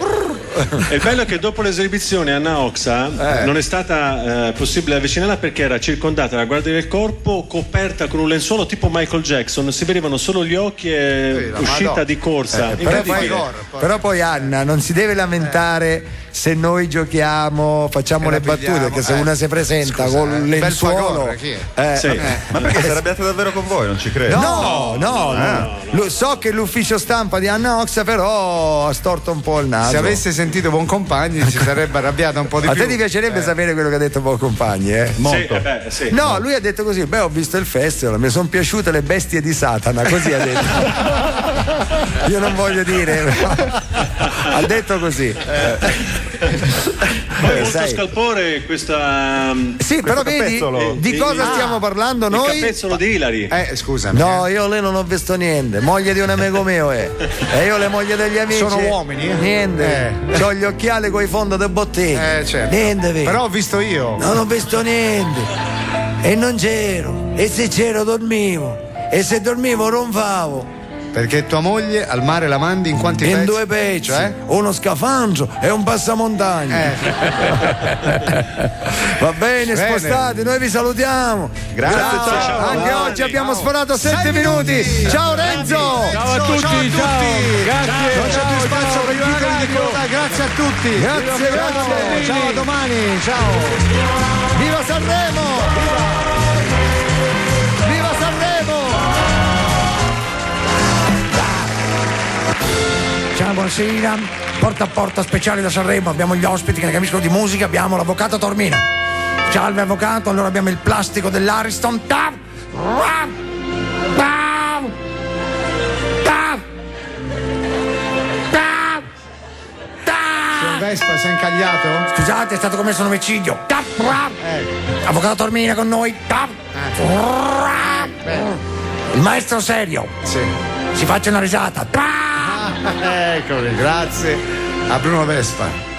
Speaker 22: E il bello è che dopo l'esibizione Anna Oxa non è stata possibile avvicinarla perché era circondata da guardie del corpo, coperta con un lenzuolo tipo Michael Jackson, si vedevano solo gli occhi e uscita di corsa.
Speaker 1: Però poi Anna non si deve lamentare se noi giochiamo, facciamo le battute, perché se una si presenta con il lenzuolo
Speaker 5: ma perché si è arrabbiata davvero con voi? Non ci credo.
Speaker 1: No. So che l'ufficio stampa di Anna Oxa però ha storto un po' il naso.
Speaker 2: Se avesse sentito Buoncompagni si sarebbe arrabbiata un po' di più.
Speaker 1: A te ti piacerebbe sapere quello che ha detto Buoncompagni, eh?
Speaker 22: Molto. Sì.
Speaker 1: No, lui ha detto così: beh, ho visto il festival, mi sono piaciute le bestie di Satana, così ha detto. Io non voglio dire, ha detto così.
Speaker 22: Molto scalpore questa.
Speaker 1: Sì, però vedi di cosa stiamo parlando noi?
Speaker 22: Il capezzolo di Ilari.
Speaker 2: Scusami.
Speaker 1: No, io lei non ho visto niente. Moglie di un amico mio e io le mogli degli amici.
Speaker 2: Sono uomini?
Speaker 1: Niente. C'ho gli occhiali coi fondi del bottega.
Speaker 2: Certo.
Speaker 1: Niente, vedi.
Speaker 2: Però ho visto io.
Speaker 1: Non ho visto niente. E non c'ero. E se c'ero dormivo. E se dormivo ronfavo.
Speaker 2: Perché tua moglie al mare la mandi in quanti pezzi?
Speaker 1: In 2 pezzi,
Speaker 2: cioè?
Speaker 1: Uno scafandro e un passamontagna. Va bene, spostati, noi vi salutiamo.
Speaker 2: Grazie, ciao.
Speaker 1: Anche oggi abbiamo sforato 7 minuti. Ciao Renzo!
Speaker 4: Ciao a tutti, grazie.
Speaker 2: Non c'è più spazio per i titoli di coda, grazie a tutti.
Speaker 1: Grazie.
Speaker 2: Ciao, a domani, ciao.
Speaker 1: Viva Sanremo! Viva Sanremo!
Speaker 6: Ciao, buonasera. Porta a porta speciale da Sanremo. Abbiamo gli ospiti che ne capiscono di musica. Abbiamo l'avvocato Tormina. Salve avvocato, allora abbiamo il plastico dell'Ariston.
Speaker 2: Vespa si è incagliato?
Speaker 6: Scusate, è stato commesso un omicidio. Avvocato Tormina con noi. Il maestro serio.
Speaker 2: Sì.
Speaker 6: Si faccia una risata.
Speaker 2: Eccomi, grazie a Bruno Vespa.